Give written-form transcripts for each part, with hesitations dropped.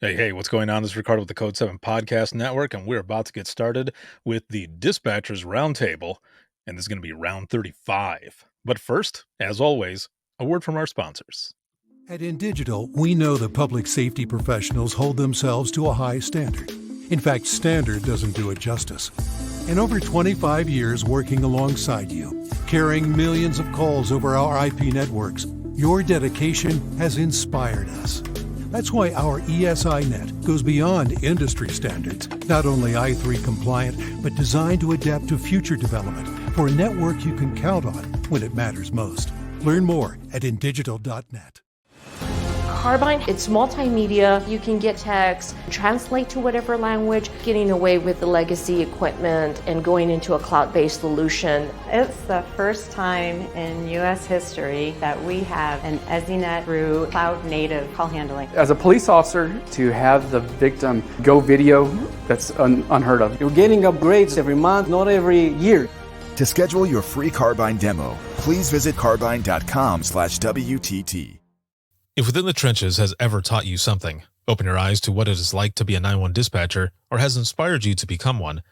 Hey, what's going on? This is Ricardo with the Code 7 Podcast Network, and we're about to get started with the Dispatchers Roundtable, and this is going to be round 35. But first, as always, a word from our sponsors. At InDigital, we know the public safety professionals hold themselves to a high standard. In fact, standard doesn't do it justice. In over 25 years working alongside you, carrying millions of calls over our IP networks, your dedication has inspired us. That's why our ESI net goes beyond industry standards, not only I3 compliant, but designed to adapt to future development for a network you can count on when it matters most. Learn more at indigital.net. Carbine, it's multimedia. You can get text, translate to whatever language, getting away with the legacy equipment and going into a cloud-based solution. It's the first time in U.S. history that we have an EZNet through cloud-native call handling. As a police officer, to have the victim go video, that's unheard of. You're getting upgrades every month, not every year. To schedule your free Carbine demo, please visit carbine.com/WTT. If Within the Trenches has ever taught you something, open your eyes to what it is like to be a 911 dispatcher, or has inspired you to become one,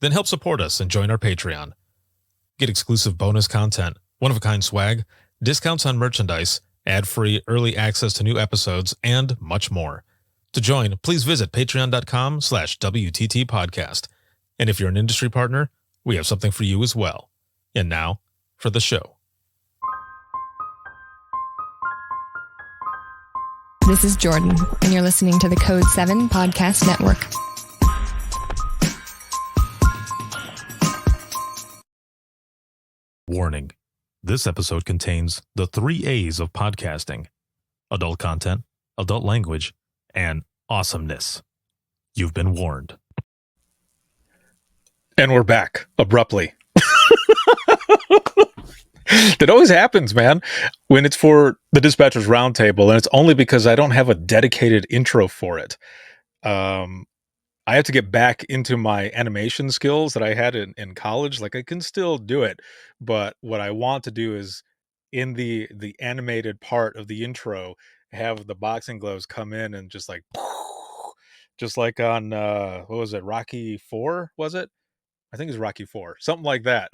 then help support us and join our Patreon. Get exclusive bonus content, one-of-a-kind swag, discounts on merchandise, ad-free early access to new episodes, and much more. To join, please visit patreon.com/WTT podcast. And if you're an industry partner, we have something for you as well. And now, for the show. This is Jordan, and you're listening to the Code 7 Podcast Network. Warning. This episode contains the 3 A's of podcasting: adult content, adult language, and awesomeness. You've been warned. And we're back, abruptly. That always happens, man, when it's for the Dispatchers Roundtable, and it's only because I don't have a dedicated intro for it. I have to get back into my animation skills that I had in college. Like, I can still do it, but what I want to do is, in the animated part of the intro, have the boxing gloves come in and just like on, what was it, Rocky 4, was it? I think it's Rocky 4, something like that.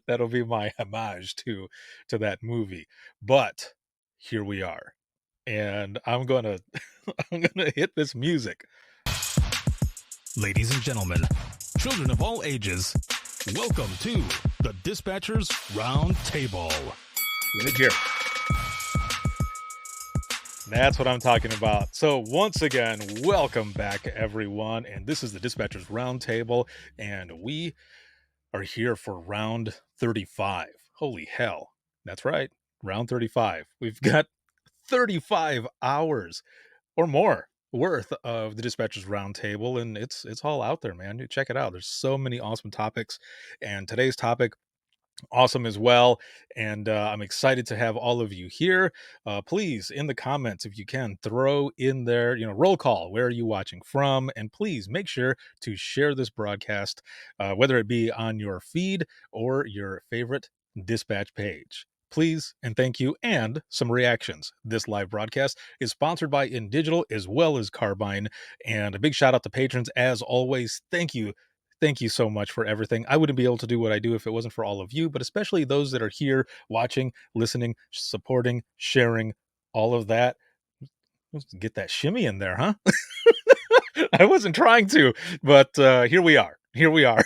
That'll be my homage to that movie. But here we are, and I'm gonna hit this music. Ladies and gentlemen, children of all ages, welcome to the Dispatchers Roundtable. Music here. That's what I'm talking about. So once again, welcome back, everyone. And this is the Dispatchers Roundtable, and we are here for round 35. Holy hell. That's right. Round 35. We've got 35 hours or more worth of the Dispatchers Roundtable, and it's all out there, man. You check it out. There's so many awesome topics, and today's topic, awesome as well. And I'm excited to have all of you here. Please, in the comments, if you can, throw in there, roll call. Where are you watching from? And please make sure to share this broadcast, whether it be on your feed or your favorite dispatch page. Please and thank you, and some reactions. This live broadcast is sponsored by InDigital as well as Carbine. And a big shout out to patrons as always. Thank you. Thank you so much for everything. I wouldn't be able to do what I do if it wasn't for all of you, but especially those that are here watching, listening, supporting, sharing, all of that. Let's get that shimmy in there, huh? I wasn't trying to, but here we are. Here we are.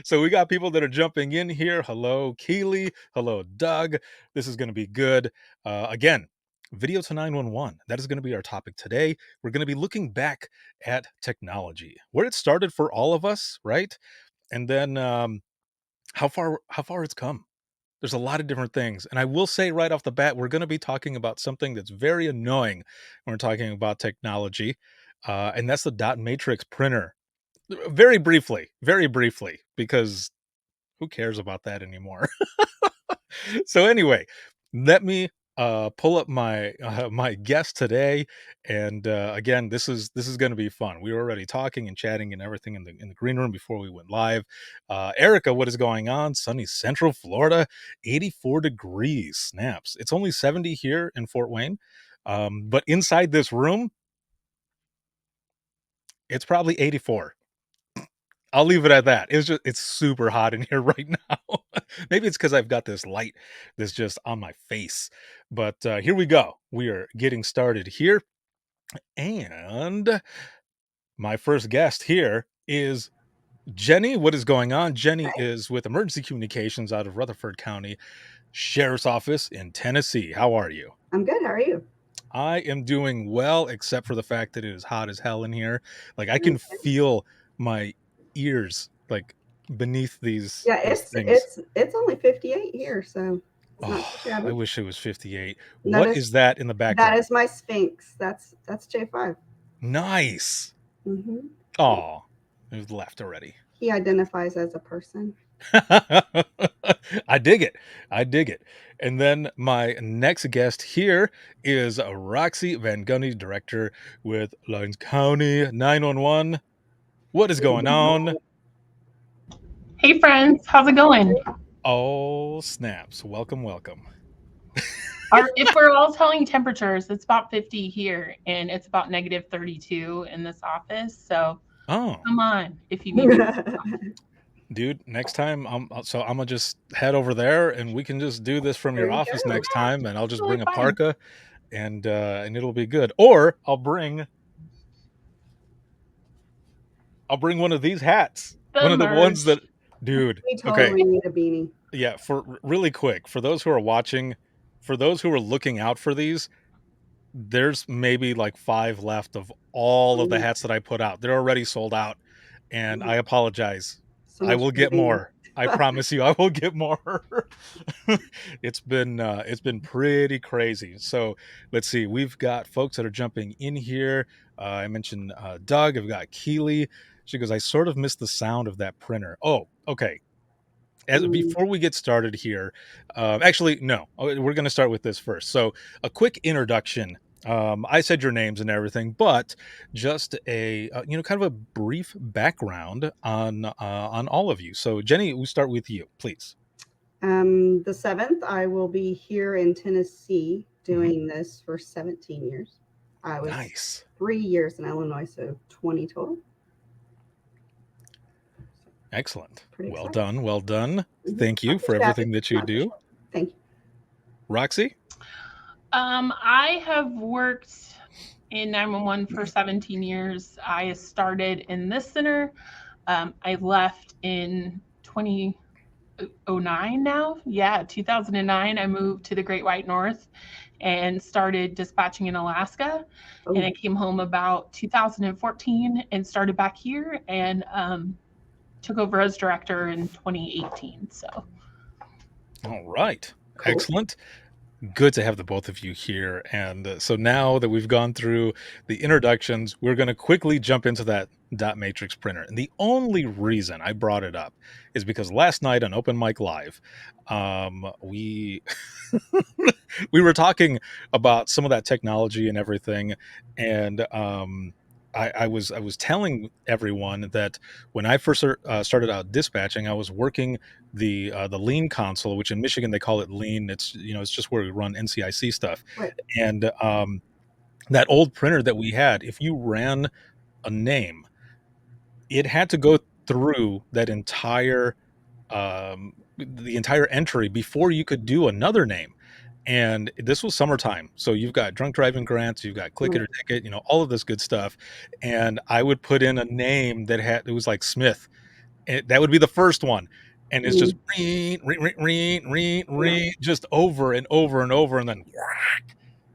So we got people that are jumping in here. Hello, Keely. Hello, Doug. This is going to be good. Again, video to 911. That is going to be our topic today. We're going to be looking back at technology, where it started for all of us, right? And then how far it's come. There's a lot of different things. And I will say right off the bat, we're going to be talking about something that's very annoying when we're talking about technology, and that's the dot matrix printer. Very briefly, because who cares about that anymore? So anyway, let me pull up my my guest today, and again, this is going to be fun. We were already talking and chatting and everything in the green room before we went live. Erica, what is going on? Sunny Central Florida, 84 degrees. Snaps. It's only 70 here in Fort Wayne. But inside this room, it's probably 84. I'll leave it at that. It's super hot in here right now. Maybe it's because I've got this light that's just on my face. But here we go. We are getting started here. And my first guest here is Jenny. What is going on? Jenny is with Emergency Communications out of Rutherford County Sheriff's Office in Tennessee. How are you? I'm good. How are you? I am doing well, except for the fact that it is hot as hell in here. Like I can feel my ears like beneath these things. It's only 58 here, so it's not too shabby. I wish it was 58. That What is that in the That background? is my Sphinx. That's J5. Nice. Mm-hmm. Oh, it left already. He identifies as a person. I dig it. I dig it. And then my next guest here is Roxy Van Gunny, director with Lawrence County 911. What is going on? Hey friends, how's it going? Oh, snaps. Welcome, welcome. If we're all telling temperatures, it's about 50 here and it's about negative 32 in this office. So come on if you need to. Dude, next time I'm gonna just head over there and we can just do this from your office next time, and I'll just bring a parka and it'll be good. Or I'll bring one of these hats. One of the ones that, dude. We totally need a beanie. Yeah, for really quick, for those who are watching, for those who are looking out for these, there's maybe like 5 left of all of the hats that I put out. They're already sold out, and I apologize. I will get more. I promise you, I will get more. It's been pretty crazy. So let's see. We've got folks that are jumping in here. I mentioned Doug. I've got Keely. She goes, I sort of missed the sound of that printer. Oh, okay. Before we get started here, actually, no, we're going to start with this first. So a quick introduction. I said your names and everything, but just a kind of a brief background on all of you. So Jenny, we start with you, please. The 7th, I will be here in Tennessee doing this for 17 years. I was 3 years in Illinois, so 20 total. Excellent. Well done. Well done. Thank you for everything that you do. Thank you. Roxy? I have worked in 911 for 17 years. I started in this center. I left in 2009 now. Yeah, 2009. I moved to the Great White North and started dispatching in Alaska. And I came home about 2014 and started back here and took over as director in 2018. So, all right, excellent. Good to have the both of you here. And so now that we've gone through the introductions, we're going to quickly jump into that dot matrix printer. And the only reason I brought it up is because last night on Open Mic Live, we we were talking about some of that technology and everything, and I was telling everyone that when I first started out dispatching, I was working the lean console, which in Michigan they call it lean. It's it's just where we run NCIC stuff. Right. And that old printer that we had, if you ran a name, it had to go through that entire the entire entry before you could do another name. And this was summertime. So you've got drunk driving grants, you've got click it or ticket, all of this good stuff. And I would put in a name it was like Smith. That would be the first one. And it's just just over and over and over, and then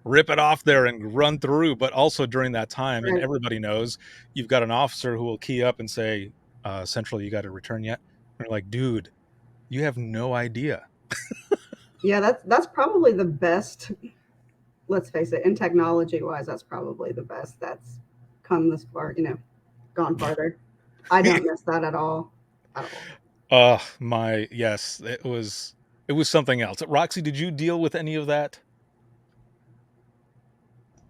rip it off there and run through. But also during that time, and everybody knows, you've got an officer who will key up and say, Central, you got to return yet? And you're like, dude, you have no idea. Yeah, that's probably the best. Let's face it, in technology wise, that's probably the best that's come this far, gone farther. I don't miss that at all. Yes, it was something else. Roxy, did you deal with any of that?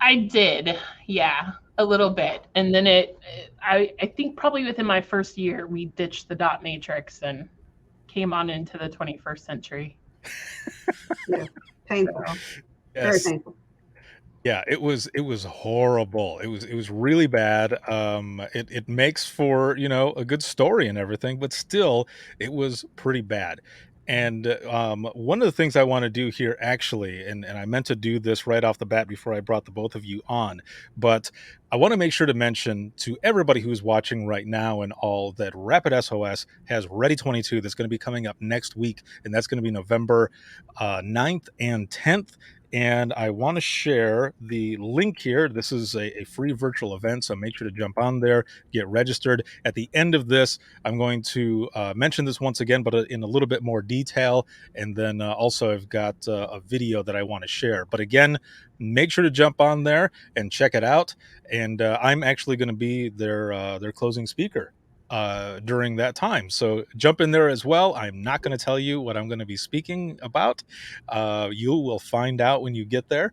I did, yeah, a little bit. And then I think probably within my first year, we ditched the dot matrix and came on into the 21st century. Yeah, painful. Yes. Very painful. Yeah, it was horrible. It was really bad. It makes for, a good story and everything, but still it was pretty bad. And one of the things I want to do here actually, and I meant to do this right off the bat before I brought the both of you on, but I want to make sure to mention to everybody who's watching right now and all that Rapid SOS has Ready 22 that's going to be coming up next week, and that's going to be November 9th and 10th. And I want to share the link here. This is a free virtual event, so make sure to jump on there, get registered. At the end of this, I'm going to mention this once again, but in a little bit more detail. And then also, I've got a video that I want to share. But again, make sure to jump on there and check it out. And I'm actually going to be their closing speaker during that time. So jump in there as well. I'm not going to tell you what I'm going to be speaking about. You will find out when you get there.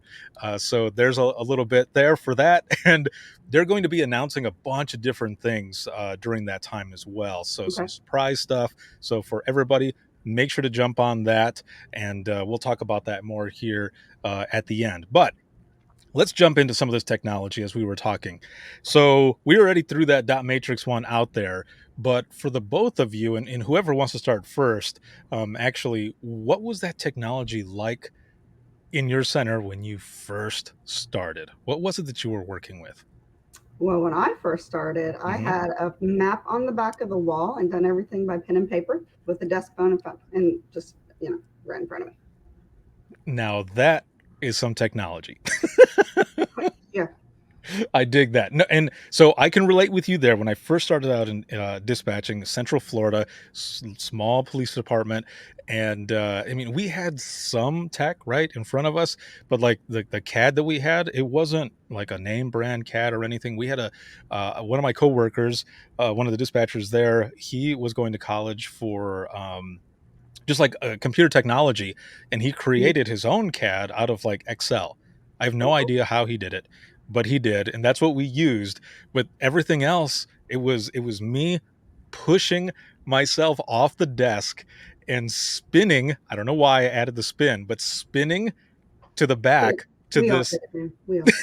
So there's a little bit there for that. And they're going to be announcing a bunch of different things during that time as well. So some Okay. surprise stuff. So for everybody, make sure to jump on that. And we'll talk about that more here at the end. But let's jump into some of this technology as we were talking. So we already threw that dot matrix one out there, but for the both of you and whoever wants to start first, actually, what was that technology like in your center when you first started? What was it that you were working with? Well, when I first started, I Hmm. had a map on the back of the wall and done everything by pen and paper with a desk phone and just, right in front of me. Now that is some technology. Yeah. I dig that. No, and so I can relate with you there. When I first started out in dispatching Central Florida, small police department, and I mean, we had some tech right in front of us, but like the CAD that we had, it wasn't like a name brand CAD or anything. We had a one of my coworkers, one of the dispatchers there. He was going to college for just like computer technology, and he Mhm. created his own CAD out of like Excel. I have no Oh, idea how he did it, but he did, and that's what we used. But everything else, it was me pushing myself off the desk and spinning. I don't know why I added the spin, but spinning to the yeah. back to We all this did it, man. We all did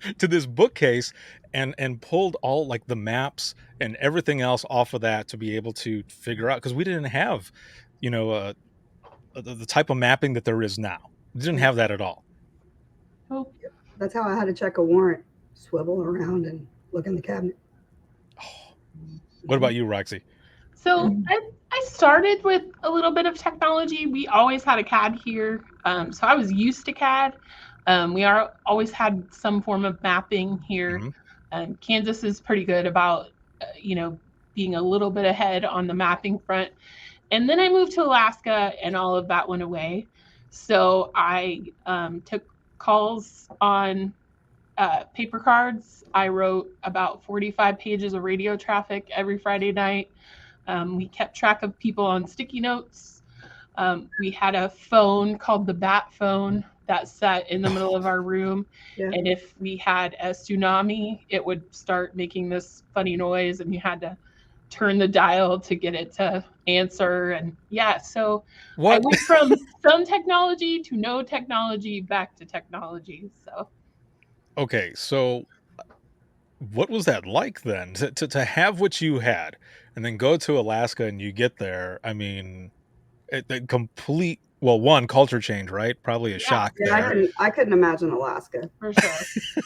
it. to this bookcase and pulled all like the maps and everything else off of that to be able to figure out because we didn't have you know uh, the type of mapping that there is now. It didn't Right. have that at all. Oh, That's how I had to check a warrant. Swivel around and look in the cabinet. What about you, Roxy? so I started with a little bit of technology. We always had a CAD here, so I was used to CAD. We are always had some form of mapping here. Hmm. Kansas is pretty good about, being a little bit ahead on the mapping front. And then I moved to Alaska, and all of that went away. So I took calls on paper cards. I wrote about 45 pages of radio traffic every Friday night. We kept track of people on sticky notes. We had a phone called the bat phone that sat in the middle of our room. Yeah. And if we had a tsunami, it would start making this funny noise, and you had to turn the dial to get it to answer. And yeah, so I What? went from some technology to no technology back to technology. So Okay, so what was that like then to have what you had and then go to Alaska and you get there? I mean, it complete, well, one, culture change, right? Probably a yeah, shock Yeah, I there. couldn't I couldn't imagine Alaska. for sure.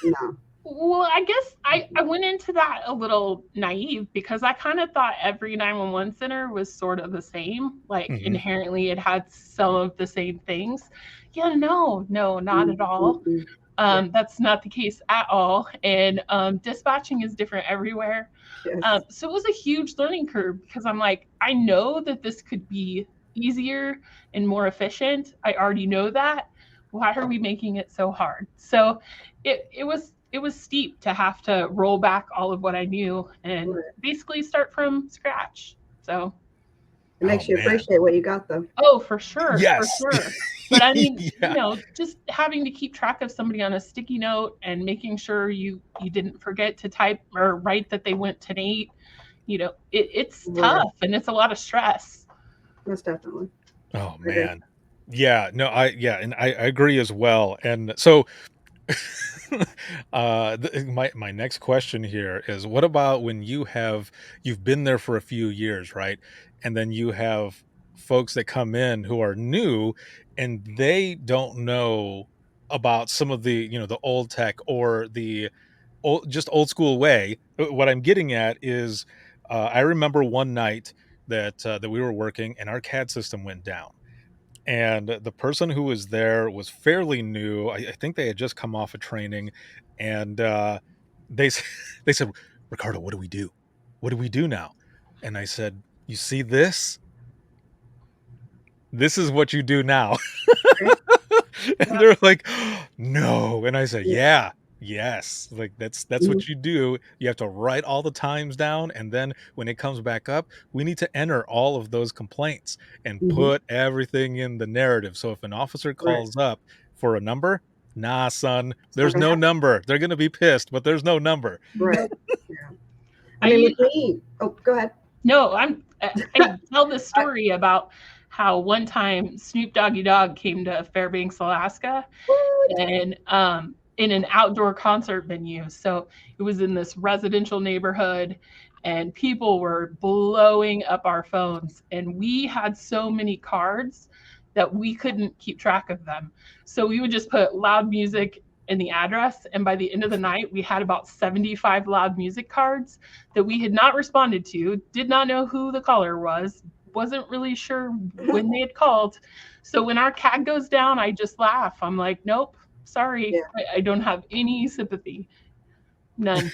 No. Well, I guess I went into that a little naive because I kind of thought every 911 center was sort of the same. Like Hmm. inherently, it had some of the same things. Yeah, no, not Mm, at all. mm-mm. Yeah. That's not the case at all. And dispatching is different everywhere. Yes. So it was a huge learning curve because I'm like, I know that this could be easier and more efficient. I already know that. Why are we making it so hard? So it was steep to have to roll back all of what I knew and Right. basically start from scratch. So It Oh makes you man. appreciate what you got, though. oh, for sure, for Yes. sure. But I mean, Yeah. just having to keep track of somebody on a sticky note and making sure you didn't forget to type or write that they went to Nate, it's Right. tough and it's a lot of stress. Most definitely. Oh I agree. man. Yeah, no, I yeah, and I agree as well. And so My next question here is, what about when you've been there for a few years, right? And then you have folks that come in who are new and they don't know about some of the, the old tech or the old school way. What I'm getting at is, I remember one night that we were working and our CAD system went down, and the person who was there was fairly new. I think they had just come off of training, and they said, "Ricardo, what do we do? What do we do now?" And I said, "You see this? This is what you do now." And they're like, "No." And I said, Yeah. "Yeah, yes. Like that's Mhm. what you do. You have to write all the times down, and then when it comes back up, we need to enter all of those complaints and Mhm. put everything in the narrative. So if an officer Right. calls up for a number, nah, son, It's not there's gonna no happen. number. They're gonna be pissed, but there's no number." Right. Nope. Yeah. I I mean, with u- me. Oh, go ahead. no, I tell this I, story about how one time Snoop Doggy Dogg came to Fairbanks, Alaska, what? and in an outdoor concert venue. So it was in this residential neighborhood, and people were blowing up our phones. And we had so many cards that we couldn't keep track of them. So we would just put loud music in the address. And by the end of the night, we had about 75 loud music cards that we had not responded to, did not know who the caller was, wasn't really sure when they had called. So when our CAD goes down, I just laugh. I'm like, nope, sorry. Yeah. I don't have any sympathy. None.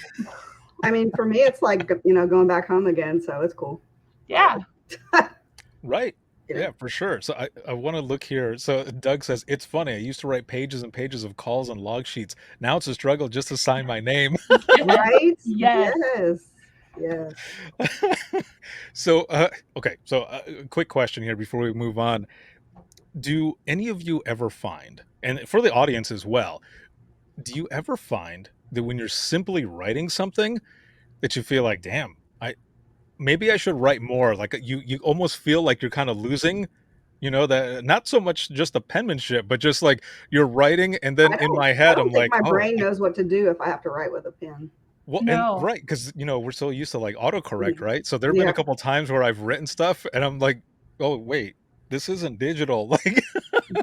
I mean, for me, it's like going back home again, so it's cool. Yeah. Right. Yeah. Yeah, for sure. So I want to look here. So Doug says, "It's funny. I used to write pages and pages of calls and log sheets. Now it's a struggle just to sign my name." Right? Yes. Yes. Yes. So, okay. So, a quick question here before we move on. Do any of you ever find, and for the audience as well, do you ever find that when you're simply writing something that you feel like, damn, maybe I should write more? Like you almost feel like you're kind of losing, that not so much just the penmanship, but just like you're writing, and then in my I head, don't I'm think like, my oh, brain knows what to do if I have to write with a pen. well, and No. right, because we're so used to like autocorrect, right? So there have been Yeah. a couple times where I've written stuff, and I'm like, oh wait, this isn't digital. Like,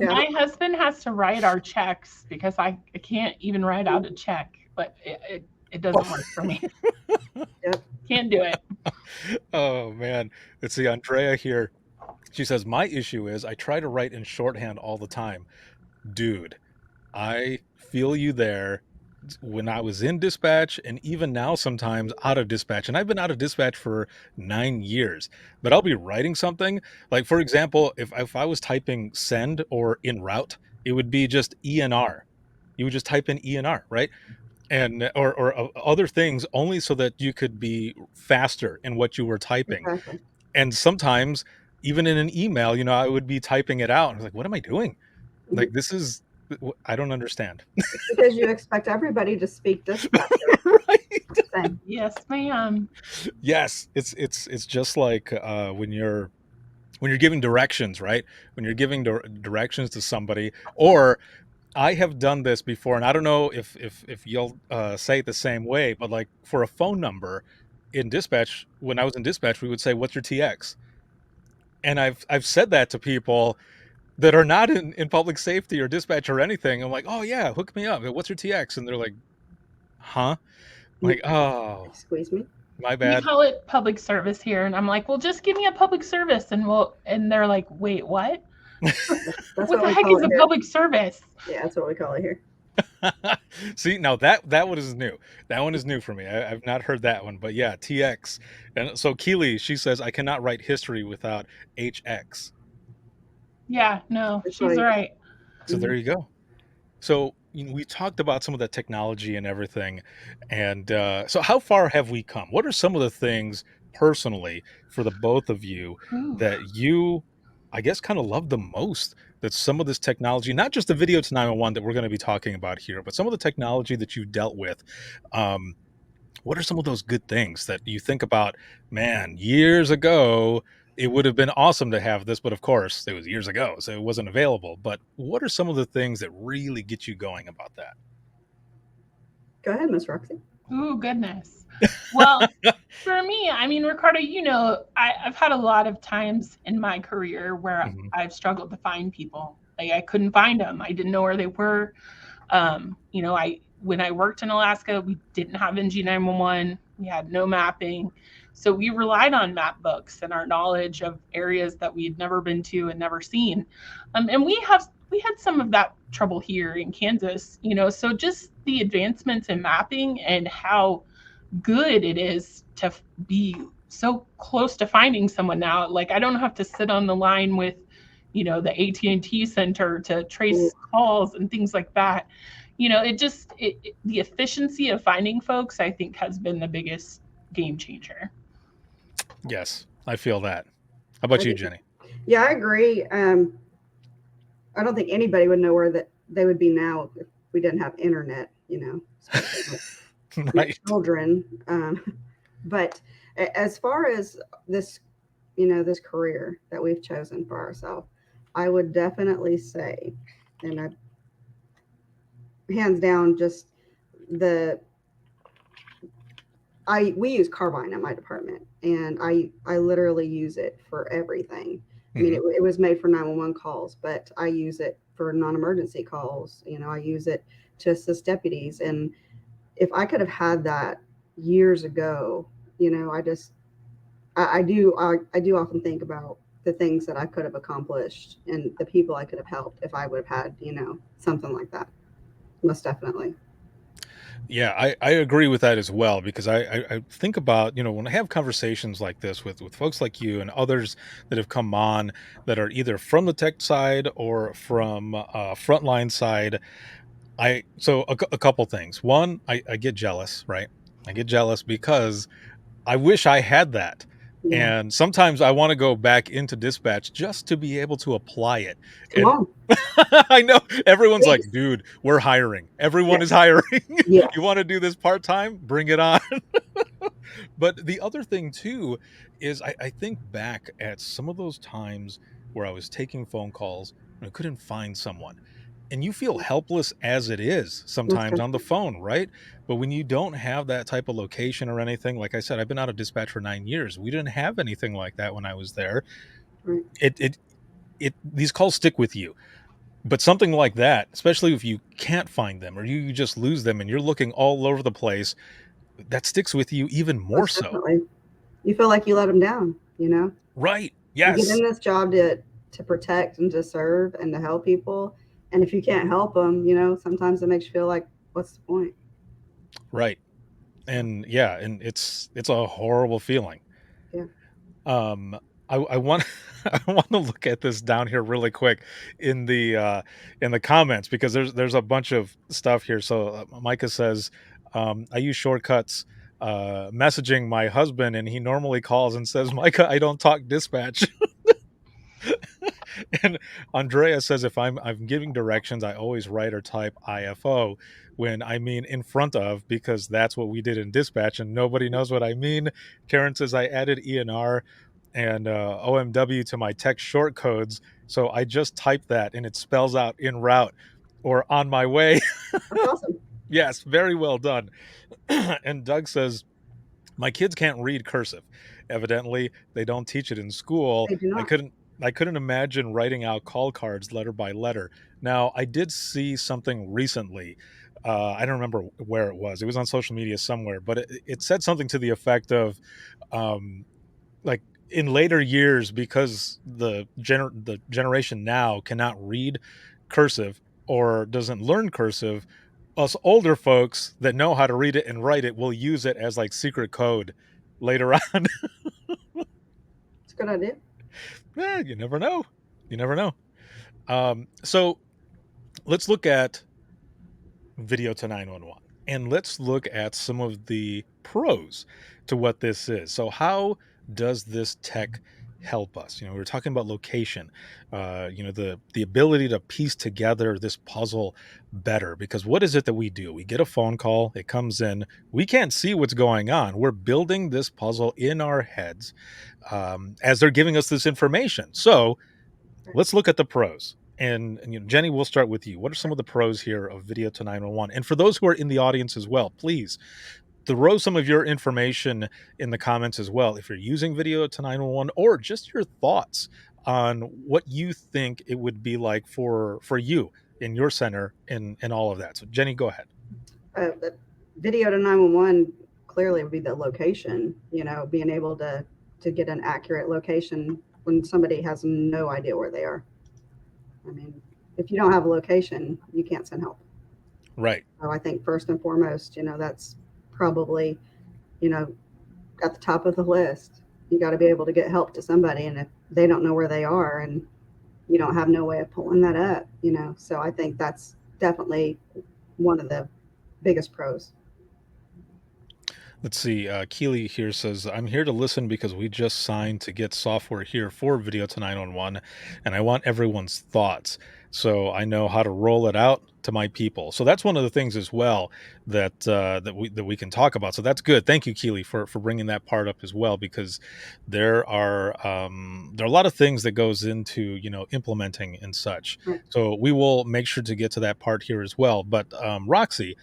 Yeah. My husband has to write our checks because I can't even write out a check, but it doesn't work for me. Yep. Can't do it. oh man, let's see, Andrea here. She says, my issue is I try to write in shorthand all the time. Dude, I feel you there. When I was in dispatch, and even now sometimes out of dispatch, and I've been out of dispatch for 9 years, but I'll be writing something. Like, for example, if I was typing send or en route, it would be just ENR. You would just type in ENR, right? And or other things, only so that you could be faster in what you were typing. Exactly. And sometimes even in an email, I would be typing it out and I was like, what am I doing? Mhm. Like, this is, I don't understand. It's because you expect everybody to speak dispatcher. Right. Same. Yes, ma'am. Yes, it's just like when you're giving directions, right? When you're giving directions to somebody, or I have done this before, and I don't know if you'll say it the same way, but like for a phone number in dispatch, when I was in dispatch, we would say, "What's your TX?" And I've said that to people that are not in public safety or dispatch or anything. I'm like, "Oh yeah, hook me up. What's your TX?" And they're like, "Huh?" I'm like, "Oh, Squeeze me. my We bad." call it public service here, and I'm like, well, just give me a public service, and they're like, wait, what? That's What what the we heck call is it a here. public service? Yeah, that's what we call it here. See, now that one is new. That one is new for me. I've not heard that one, but yeah, TX. And so Keely, she says, I cannot write history without HX. Yeah, no, That's she's right. right. So there you go. So we talked about some of the technology and everything, and so how far have we come? What are some of the things personally for the both of you Ooh. that you, I guess, kind of love the most? That some of this technology, not just the video to 911 that we're going to be talking about here, but some of the technology that you dealt with. Um, what are some of those good things that you think about? Man, years ago, it would have been awesome to have this, but of course, it was years ago, so it wasn't available. But what are some of the things that really get you going about that? Go ahead, Miss Roxy. Ooh, goodness. Well, for me, I mean, Ricardo, I've had a lot of times in my career where Mhm. I've struggled to find people. Like I couldn't find them. I didn't know where they were. I when I worked in Alaska, we didn't have NG911. We had no mapping. So we relied on map books and our knowledge of areas that we had never been to and never seen. And we had some of that trouble here in Kansas, so just the advancements in mapping and how good it is to be so close to finding someone now. Like I don't have to sit on the line with, the AT&T center to trace calls and things like that. The efficiency of finding folks, I think, has been the biggest game changer. Yes, I feel that. How about you, Jenny? Yeah, I agree. I don't think anybody would know where that they would be now if we didn't have internet, especially Right. children. But as far as this, this career that we've chosen for ourselves, I would definitely say, and hands down, just we use Carbine at my department, and I literally use it for everything. I mean, it was made for 911 calls, but I use it for non-emergency calls. I use it to assist deputies, and if I could have had that years ago, I do often think about the things that I could have accomplished and the people I could have helped if I would have had, something like that. Most definitely. Yeah, I agree with that as well, because I think about, when I have conversations like this with folks like you and others that have come on that are either from the tech side or from frontline side. A couple things. One, I get jealous, right? I get jealous because I wish I had that. Yeah. And sometimes I want to go back into dispatch just to be able to apply it. Come And on. I know everyone's like, Please. dude, we're hiring. Everyone Yes. is hiring. Yes. You want to do this part time? Bring it on. But the other thing too is I think back at some of those times where I was taking phone calls and I couldn't find someone. And you feel helpless as it is Most sometimes on the definitely. phone, right? But when you don't have that type of location or anything, like I said, I've been out of dispatch for 9 years. We didn't have anything like that when I was there. Right. It these calls stick with you. But something like that, especially if you can't find them or you just lose them and you're looking all over the place, that sticks with you even more Most so. definitely. You feel like you let them down, Right. You get Yes. in this job to protect and to serve and to help people, and if you can't help them, sometimes it makes you feel like, what's the point? Right. So, And yeah, and it's a horrible feeling. yeah. Um, I want I want to look at this down here really quick in the comments, because there's a bunch of stuff here. So Micah says, I use shortcuts messaging my husband, and he normally calls and says, Micah, I don't talk dispatch. And Andrea says, if I'm giving directions, I always write or type IFO when I mean in front of, because that's what we did in dispatch and nobody knows what I mean. Karen says, I added ENR and OMW to my text short codes. So I just type that and it spells out en route or on my way. That's awesome. Yes, very well done. And Doug says, my kids can't read cursive. Evidently, they don't teach it in school. They do I not. couldn't I couldn't imagine writing out call cards letter by letter. Now, I did see something recently. I don't remember where it was. It was on social media somewhere, but it said something to the effect of, um, like in later years, because the generation now cannot read cursive or doesn't learn cursive, us older folks that know how to read it and write it will use it as like secret code later on. It's a good idea. You never know. You never know. So let's look at video to 911 and let's look at some of the pros to what this is. So how does this tech help us? We were talking about location, the ability to piece together this puzzle better, because what is it that we do? We get a phone call, it comes in, we can't see what's going on. We're building this puzzle in our heads as they're giving us this information. So let's look at the pros. And Jenny, we'll start with you. What are some of the pros here of video to 911? And for those who are in the audience as well, please throw some of your information in the comments as well. If you're using video to 911, or just your thoughts on what you think it would be like for you in your center and all of that. So Jenny, go ahead. The video to 911 clearly would be the location, being able to get an accurate location when somebody has no idea where they are. I mean, if you don't have a location, you can't send help. Right. So I think first and foremost, that's probably, at the top of the list. You got to be able to get help to somebody, and if they don't know where they are and you don't have no way of pulling that up, so I think that's definitely one of the biggest pros. Let's see. Keely here says, I'm here to listen because we just signed to get software here for Video to 911, and I want everyone's thoughts so I know how to roll it out to my people. So that's one of the things as well that we can talk about. So that's good. Thank you, Keely, for bringing that part up as well, because there are a lot of things that goes into implementing and such. Right. So we will make sure to get to that part here as well. But Roxy,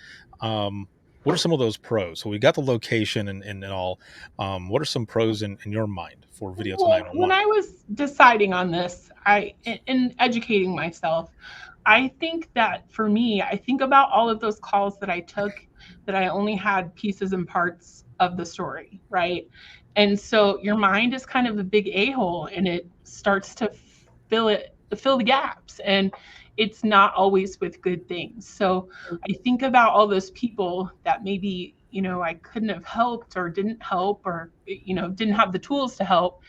what are some of those pros? So we got the location and all. What are some pros in your mind for video to Well, when 911? I was deciding on this, in educating myself, I think that for me, I think about all of those calls that I took that I only had pieces and parts of the story, right? And so your mind is kind of a big a-hole, and it starts to fill the gaps, and it's not always with good things. So I think about all those people that maybe I couldn't have helped or didn't help, or didn't have the tools to help,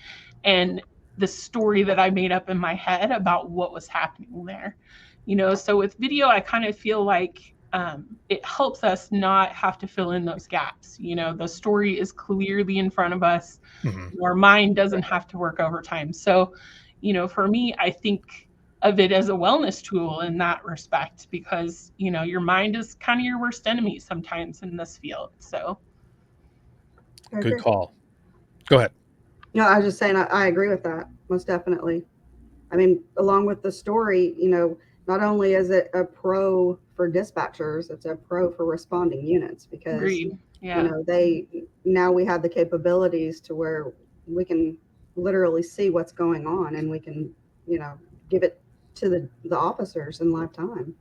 and the story that I made up in my head about what was happening there. So with video, I kind of feel like it helps us not have to fill in those gaps. The story is clearly in front of us. Mm-hmm. Our mind doesn't have to work overtime. So, for me, I think of it as a wellness tool in that respect, because, your mind is kind of your worst enemy sometimes in this field. So Good call. Go ahead. No, I was just saying I agree with that, most definitely. I mean, along with the story, not only is it a pro for dispatchers, it's a pro for responding units, because agreed. Yeah. now we have the capabilities to where we can literally see what's going on, and we can, give it to the officers in live time,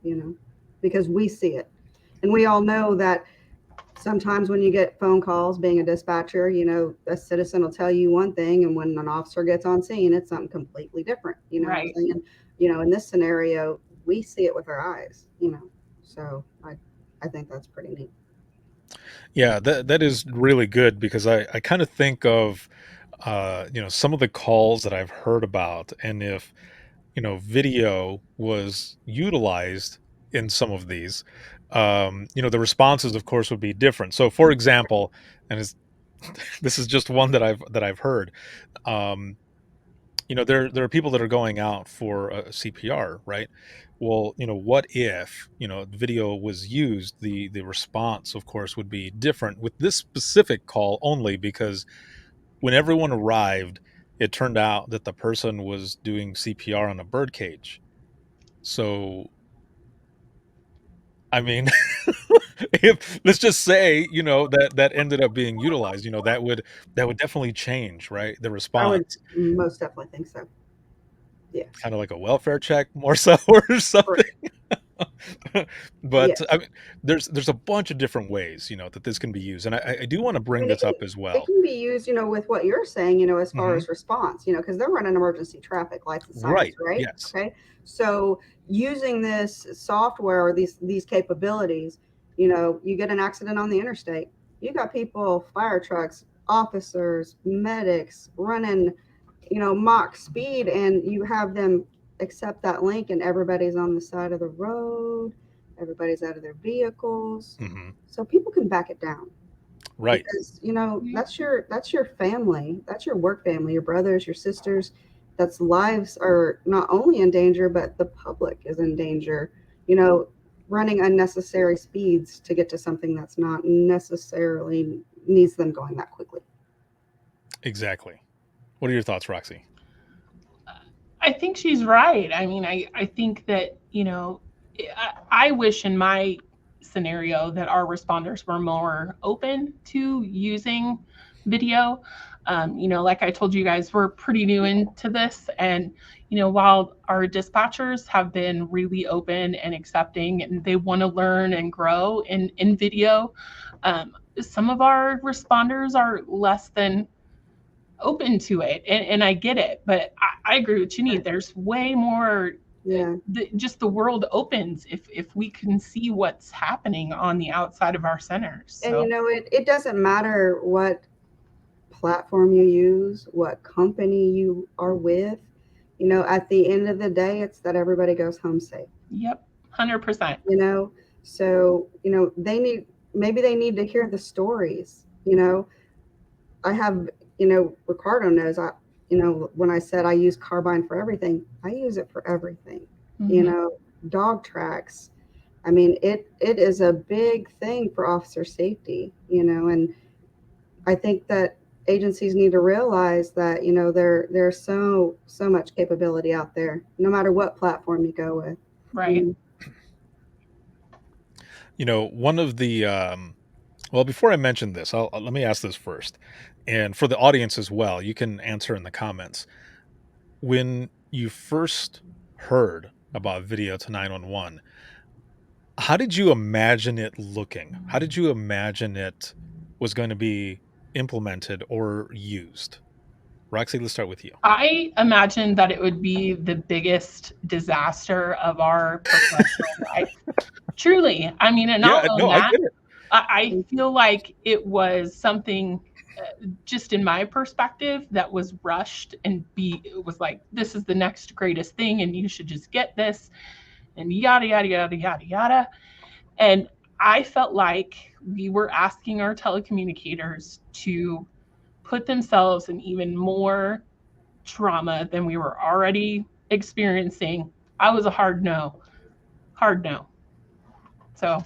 because we see it. And we all know that sometimes when you get phone calls being a dispatcher, a citizen will tell you one thing, and when an officer gets on scene, it's something completely different. Right. What I'm saying? In this scenario, we see it with our eyes, so I think that's pretty neat. Yeah, that is really good, because I kind of think of some of the calls that I've heard about, and if video was utilized in some of these, the responses, of course, would be different. So, for example, and this is just one that I've heard. Um, there are people that are going out for a CPR, right? Well, what if video was used? The response, of course, would be different with this specific call, only because when everyone arrived, it turned out that the person was doing CPR on a bird cage. So, I mean, let's just say, that ended up being utilized, that would definitely change, right? The I would response, most definitely think so. Yeah. kind of like a welfare check more so, or something. But I Yes. mean, there's a bunch of different ways, that this can be used, and I do want to I bring mean, this up as it well. can be used, with what you're saying, as far Hmm. as response, because they're running emergency traffic lights and sirens, Right. right? Yes. Okay. So using this software or these capabilities, you get an accident on the interstate. You got people, fire trucks, officers, medics running, mock speed, and you have them accept that link, and everybody's on the side of the road, everybody's out of their vehicles, Hmm. so people can back it down, Right. because that's your family, that's your work family, your brothers, your sisters, that's lives are not only in danger, but the public is in danger, running unnecessary speeds to get to something that's not necessarily needs them going that quickly. Exactly. What are your thoughts, Roxy? I think she's right. I mean, I think that, I wish in my scenario that our responders were more open to using video. Like I told you guys, we're pretty new into this. And, while our dispatchers have been really open and accepting and they want to learn and grow in video, some of our responders are less than open to it, and I get it, but I agree with Ginny. There's way more. Yeah. Just the world opens if we can see what's happening on the outside of our centers. And So it doesn't matter what platform you use, what company you are with. At the end of the day, it's that everybody goes home safe. Yep, 100%. So maybe they need to hear the stories. I have, Ricardo knows when I said I use carbine for everything, I use it for everything. Dog tracks. I mean, it is a big thing for officer safety, and I think that agencies need to realize that, there's so much capability out there, no matter what platform you go with. Right. One of the well, before I mention this, let me ask this first. And for the audience as well, you can answer in the comments. When you first heard about video to 911, how did you imagine it looking? How did you imagine it was going to be implemented or used? Roxy, let's start with you. I imagined that it would be the biggest disaster of our professional life. Truly. I mean, and Yeah, not only no, I that, get it. I feel like it was something, just in my perspective, that was rushed and it was like, this is the next greatest thing and you should just get this and yada, yada, yada, yada, yada. And I felt like we were asking our telecommunicators to put themselves in even more trauma than we were already experiencing. I was a hard no. So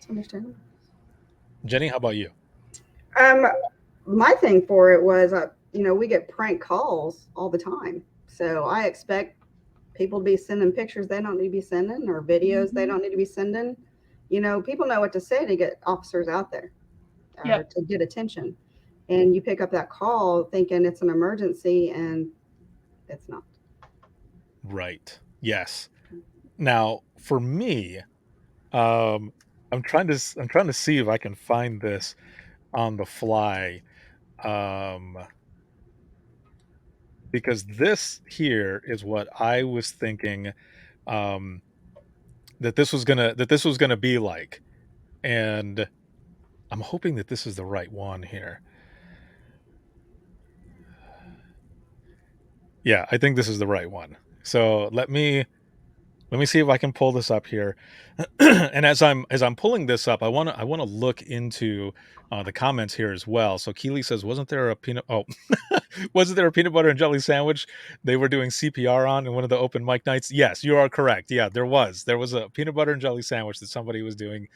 It's understandable. Jenny, how about you? My thing for it was, we get prank calls all the time. So I expect people to be sending pictures they don't need to be sending or videos they don't need to be sending. People know what to say to get officers out there, to get attention. And you pick up that call thinking it's an emergency, and it's not. Right. Yes. Now, for me, I'm trying to see if I can find this on the fly. Because this here is what I was thinking, um, that this was gonna be like, and I'm hoping that this is the right one here. Yeah, I think this is the right one. So let me see if I can pull this up here. And as I'm pulling this up, I wanna look into the comments here as well. So Keely says, "Wasn't there a peanut? Oh, wasn't there a peanut butter and jelly sandwich they were doing CPR on in one of the open mic nights?" Yes, you are correct. Yeah, there was. There was a peanut butter and jelly sandwich that somebody was doing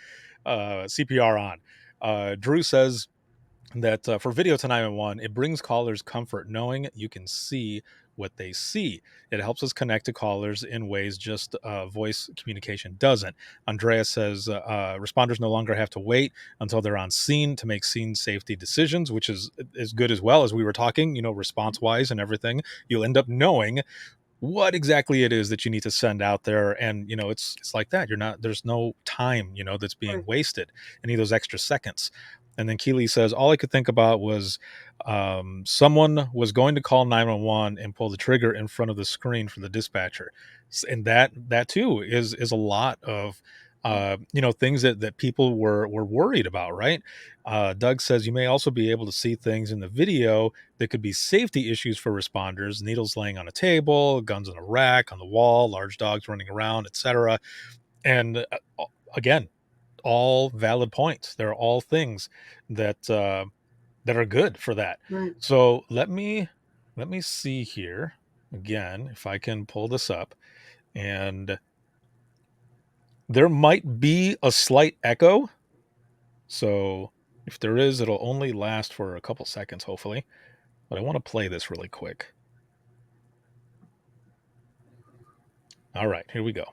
CPR on. Drew says that for video to 911, it brings callers comfort knowing you can see what they see. It helps us connect to callers in ways just voice communication doesn't. Andrea says responders no longer have to wait until they're on scene to make scene safety decisions, which is good as well. As we were talking, response wise and everything, you'll end up knowing what exactly it is that you need to send out there. And it's like that, there's no time that's being wasted, any of those extra seconds. And then Keely says, all I could think about was someone was going to call 911 and pull the trigger in front of the screen for the dispatcher. And that too is a lot of things that people were worried about, right? Doug says you may also be able to see things in the video that could be safety issues for responders: needles laying on a table, guns on a rack, on the wall, large dogs running around, etc. And again, all valid points. They're all things that that are good for that. Right. So let me see here again if I can pull this up, and there might be a slight echo. So if there is, it'll only last for a couple seconds, hopefully. But I want to play this really quick. All right, here we go.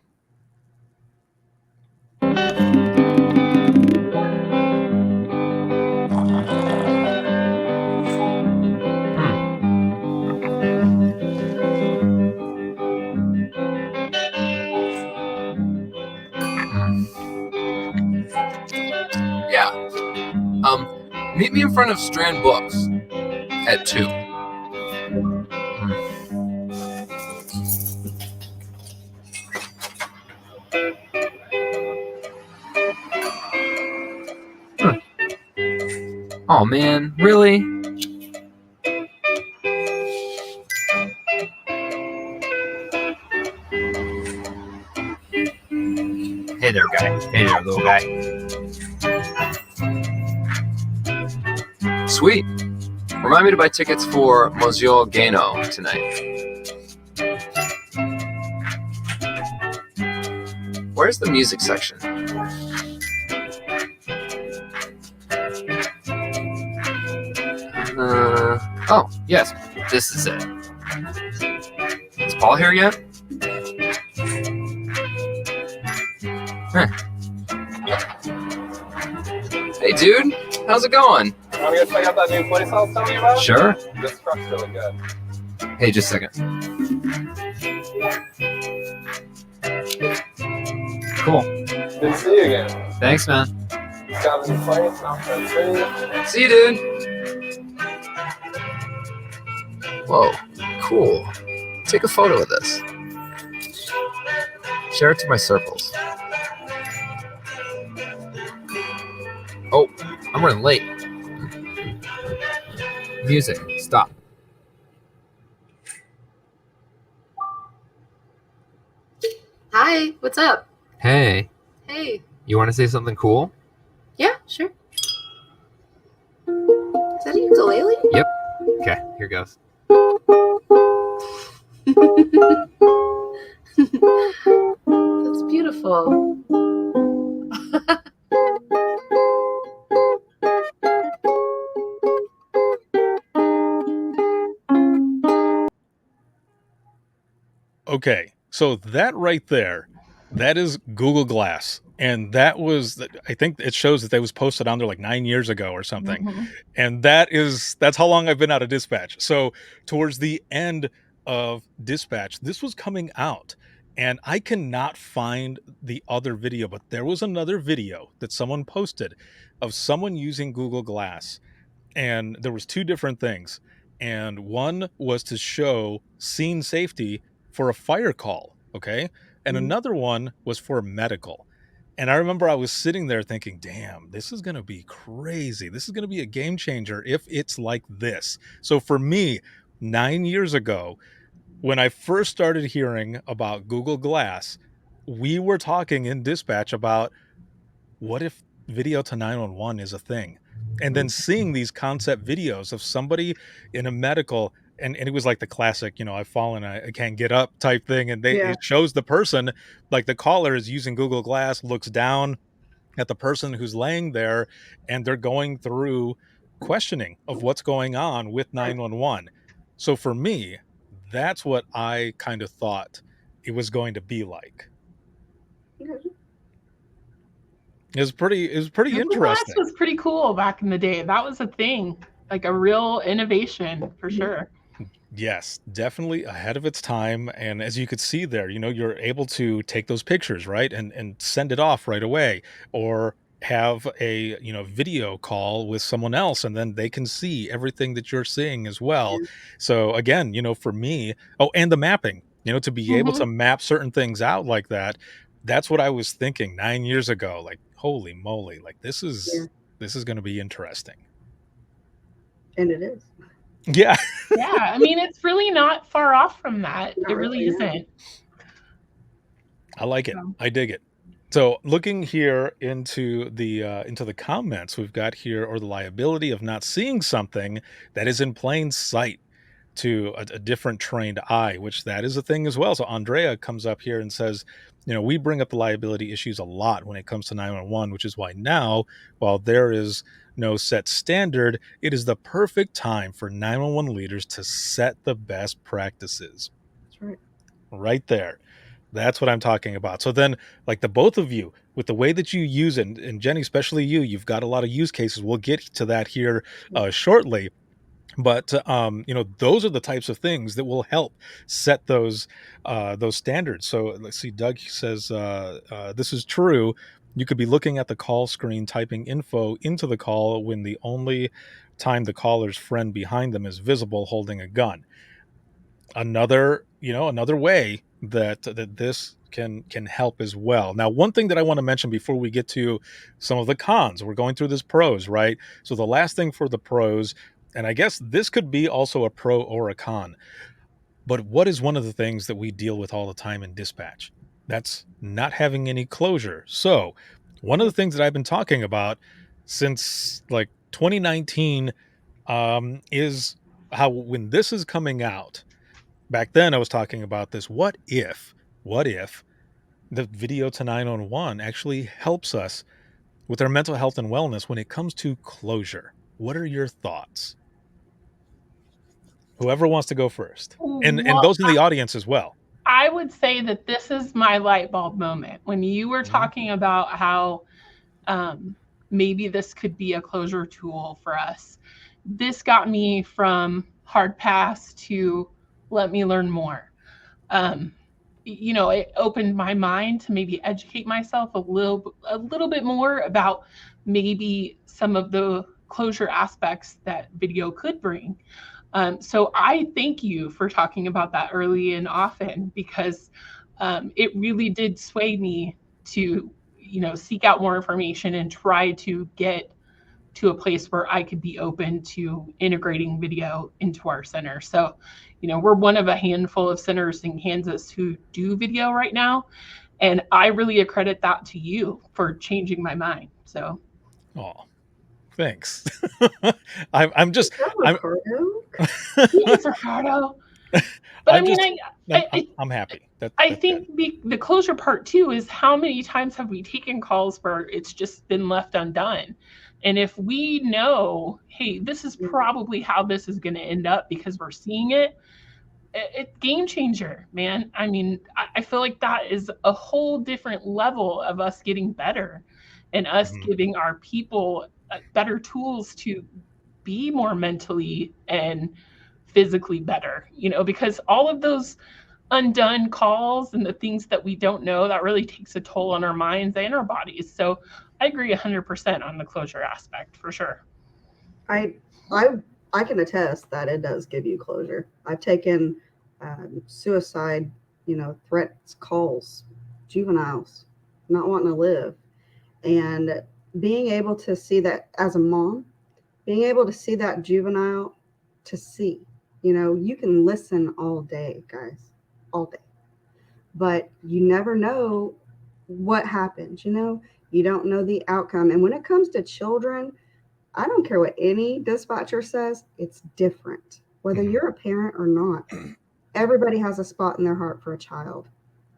Yeah. Meet me in front of Strand Books at 2. Oh man, really? Hey there, guy. Hey there, little guy. Sweet. Remind me to buy tickets for Monsieur Gano tonight. Where's the music section? Oh, yes, this is it. Is Paul here yet? Huh. Hey, dude, how's it going? Want to go check out that new place I was telling you about? Sure. This truck's really good. Hey, just a second. Cool. Good to see you again. Thanks, man. Got a new place, not that city. See you, dude. Whoa, cool. Take a photo of this. Share it to my circles. Oh, I'm running late. Music, stop. Hi, what's up? Hey, Hey. you want to say something cool? Yeah, sure. Is that a ukulele? Yep. Okay, here goes. That's beautiful. Okay, so that right there, that is Google Glass, and that was I think it shows that was posted on there like 9 years ago or something, and that's how long I've been out of Dispatch. So towards the end of Dispatch, this was coming out, and I cannot find the other video, but there was another video that someone posted of someone using Google Glass, and there was 2 different things, and one was to show scene safety for a fire call, okay? And another one was for medical. And I remember I was sitting there thinking, "Damn, this is gonna be crazy. This is gonna be a game changer if it's like this." So for me, 9 years ago, when I first started hearing about Google Glass, we were talking in Dispatch about what if video to 911 is a thing? And then seeing these concept videos of somebody in a medical, and it was like the classic, I've fallen, I can't get up type thing. And Yeah. it shows the person, like the caller is using Google Glass, looks down at the person who's laying there, and they're going through questioning of what's going on with 911. So for me, that's what I kind of thought it was going to be like. It was pretty Google Glass interesting. was pretty cool back in the day. That was a thing, like a real innovation for sure. Yes, definitely ahead of its time. And as you could see there, you're able to take those pictures, right? And send it off right away, or have a, video call with someone else, and then they can see everything that you're seeing as well. So again, for me, oh, and the mapping, to be able to Mhm. map certain things out like that. That's what I was thinking 9 years ago. Like, holy moly, like this is going to be interesting. And it is. Yeah. Yeah, I mean, it's really not far off from that. Not It really really, no. isn't. I like it. So I dig it. So looking here into the comments, we've got here, or the liability of not seeing something that is in plain sight to a different trained eye, which that is a thing as well. So Andrea comes up here and says, we bring up the liability issues a lot when it comes to 911, which is why now, while there is no set standard, it is the perfect time for 911 leaders to set the best practices. That's right. Right there. That's what I'm talking about. So then, like the both of you, with the way that you use it, and Jenny, especially you've got a lot of use cases. We'll get to that here shortly. But those are the types of things that will help set those standards. So let's see. Doug says this is true. You could be looking at the call screen, typing info into the call when the only time the caller's friend behind them is visible holding a gun. Another way that this can help as well. Now, one thing that I want to mention before we get to some of the cons, we're going through this pros, right? So the last thing for the pros, and I guess this could be also a pro or a con, but what is one of the things that we deal with all the time in dispatch? That's not having any closure. So one of the things that I've been talking about since like 2019 is how when this is coming out, back then I was talking about this. What if the video to 911 actually helps us with our mental health and wellness when it comes to closure? What are your thoughts? Whoever wants to go first. And Well, those in the audience as well. I would say that this is my light bulb moment when you were talking about how maybe this could be a closure tool for us. This got me from hard pass to let me learn more. It opened my mind to maybe educate myself a little bit more about maybe some of the closure aspects that video could bring. So I thank you for talking about that early and often, because it really did sway me to, seek out more information and try to get to a place where I could be open to integrating video into our center. So, we're one of a handful of centers in Kansas who do video right now. And I really accredit that to you for changing my mind. So, oh, thanks. I'm just I'm thanks, Ricardo. But I'm just I'm happy. I think the closure part too is how many times have we taken calls where it's just been left undone? And if we know, hey, this is probably how this is going to end up because we're seeing it, it's game changer, man. I mean, I feel like that is a whole different level of us getting better and us giving our people better tools to be more mentally and physically better, because all of those undone calls and the things that we don't know, that really takes a toll on our minds and our bodies. So I agree 100% on the closure aspect for sure. I can attest that it does give you closure. I've taken suicide, threats calls, juveniles not wanting to live, and being able to see that as a mom, being able to see that juvenile, you can listen all day, guys, all day, but you never know what happens. You don't know the outcome. And when it comes to children, I don't care what any dispatcher says, it's different. Whether you're a parent or not, everybody has a spot in their heart for a child,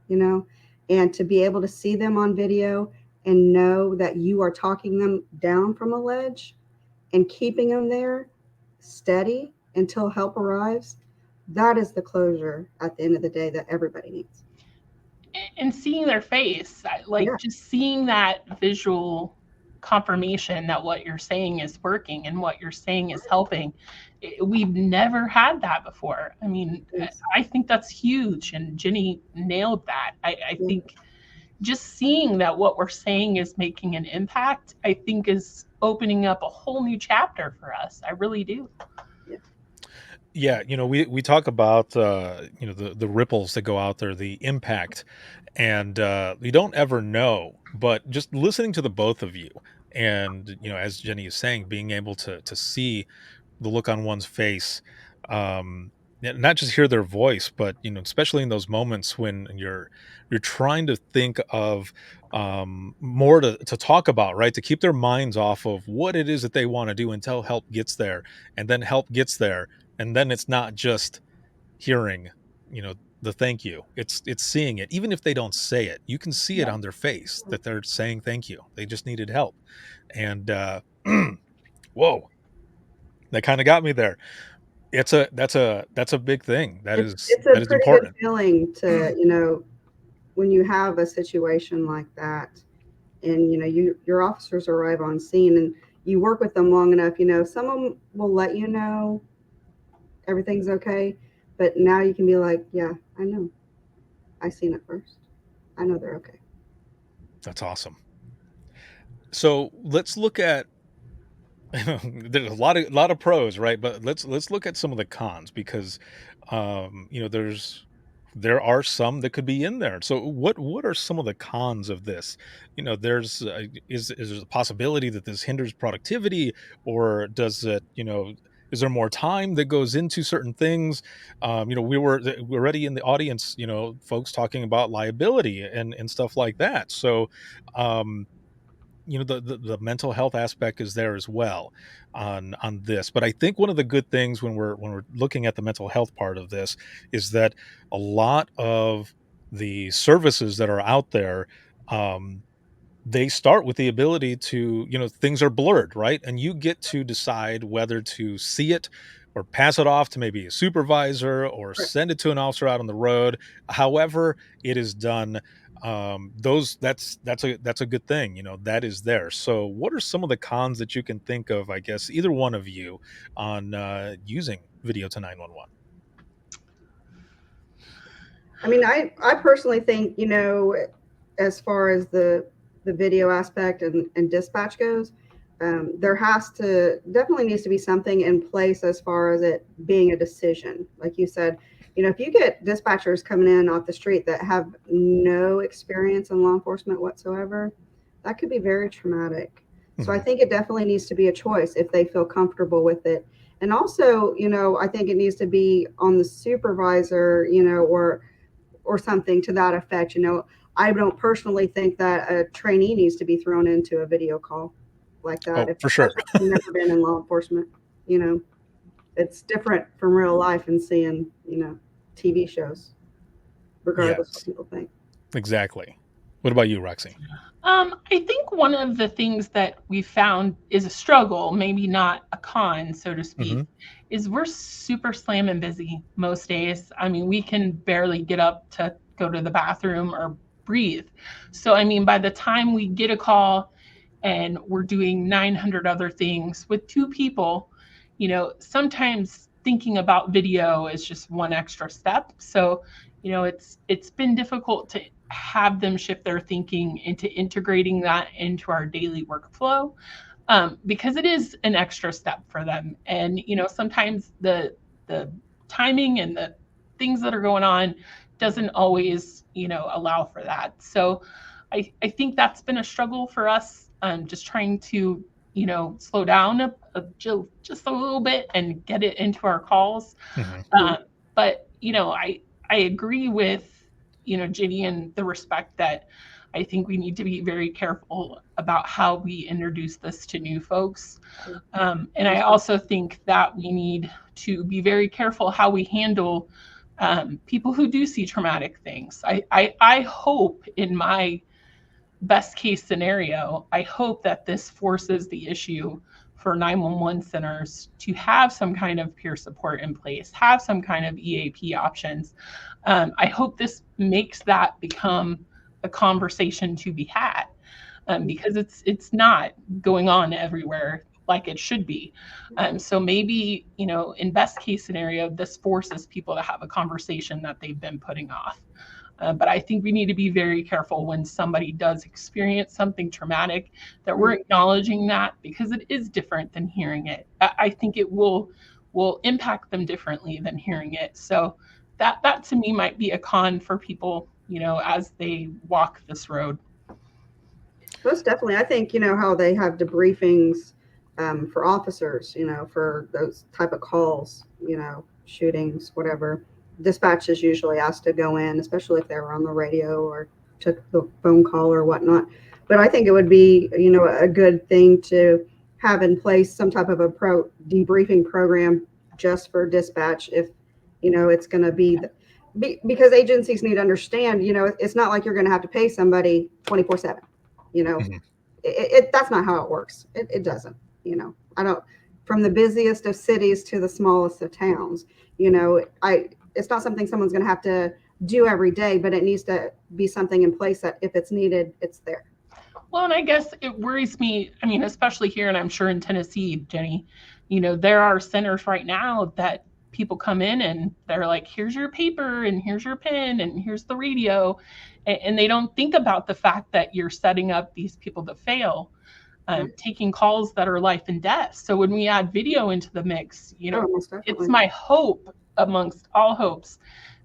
and to be able to see them on video and know that you are talking them down from a ledge and keeping them there steady until help arrives, that is the closure at the end of the day that everybody needs. And seeing their face, just seeing that visual confirmation that what you're saying is working and what you're saying is helping. We've never had that before. I mean, I think that's huge. And Jenny nailed that. I think just seeing that what we're saying is making an impact, I think is opening up a whole new chapter for us. I really do. Yeah, we talk about the ripples that go out there, the impact, and we don't ever know. But just listening to the both of you, and as Jenny is saying, being able to see the look on one's face, not just hear their voice, but especially in those moments when you're trying to think of more to talk about, right? To keep their minds off of what it is that they want to do until help gets there, and then help gets there. And then it's not just hearing, the thank you. It's seeing it. Even if they don't say it, you can see it on their face that they're saying thank you. They just needed help. And whoa, that kind of got me there. That's a big thing. That is It's a pretty important. good feeling to, when you have a situation like that, and your officers arrive on scene and you work with them long enough, some of them will let you know everything's okay, but now you can be like, yeah, I know, I seen it first, I know they're okay. That's awesome. So let's look at there's a lot of pros, right? But let's look at some of the cons because there are some that could be in there. So what are some of the cons of this? There's is there a possibility that this hinders productivity, or does it, is there more time that goes into certain things? We're already in the audience, folks talking about liability and stuff like that. So um the mental health aspect is there as well on this. But I think one of the good things when we're looking at the mental health part of this is that a lot of the services that are out there, um they start with the ability to, things are blurred, right? And you get to decide whether to see it or pass it off to maybe a supervisor or Right. send it to an officer out on the road. However it is done, those that's a good thing, that is there. So what are some of the cons that you can think of, I guess, either one of you, on using video to 911? I mean, I personally think, as far as the video aspect and dispatch goes, there has to definitely needs to be something in place as far as it being a decision. Like you said, if you get dispatchers coming in off the street that have no experience in law enforcement whatsoever, that could be very traumatic. So I Mhm. think it definitely needs to be a choice if they feel comfortable with it. And also, I think it needs to be on the supervisor, or something to that effect. I don't personally think that a trainee needs to be thrown into a video call like that, Oh, if for sure. especially if you've never been in law enforcement. You know, it's different from real life and seeing, TV shows, regardless what Yes, people think. exactly. What about you, Roxy? I think one of the things that we found is a struggle, maybe not a con, so to speak, Hmm. is we're super slam and busy most days. I mean, we can barely get up to go to the bathroom or breathe. So, I mean, by the time we get a call and we're doing 900 other things with two people, sometimes thinking about video is just one extra step. So, it's been difficult to have them shift their thinking into integrating that into our daily workflow, because it is an extra step for them. And sometimes the timing and the things that are going on doesn't always allow for that. So I think that's been a struggle for us, just trying to slow down just a little bit and get it into our calls. Hmm. But I agree with Ginny, and the respect that I think we need to be very careful about how we introduce this to new folks. And I also think that we need to be very careful how we handle people who do see traumatic things. I hope, in my best case scenario, I hope that this forces the issue for 911 centers to have some kind of peer support in place, have some kind of EAP options. I hope this makes that become a conversation to be had, because it's not going on everywhere like it should be. So maybe, in best case scenario, this forces people to have a conversation that they've been putting off. But I think we need to be very careful when somebody does experience something traumatic, that we're acknowledging that, because it is different than hearing it. I think it will impact them differently than hearing it. So that to me might be a con for people, as they walk this road. Most definitely. I think, how they have debriefings for officers, for those type of calls, shootings, whatever. Dispatch is usually asked to go in, especially if they were on the radio or took the phone call or whatnot. But I think it would be, a good thing to have in place some type of a debriefing program just for dispatch if, it's going to because agencies need to understand, it's not like you're going to have to pay somebody 24/7. Mhm. That's not how it works. It doesn't. I don't. From the busiest of cities to the smallest of towns, it's not something someone's going to have to do every day, but it needs to be something in place that if it's needed, it's there. Well, and I guess it worries me, I mean, especially here, and I'm sure in Tennessee, Jenny, there are centers right now that people come in and they're like, here's your paper and here's your pen and here's the radio. And they don't think about the fact that you're setting up these people to fail, taking calls that are life and death. So when we add video into the mix, it's my hope amongst all hopes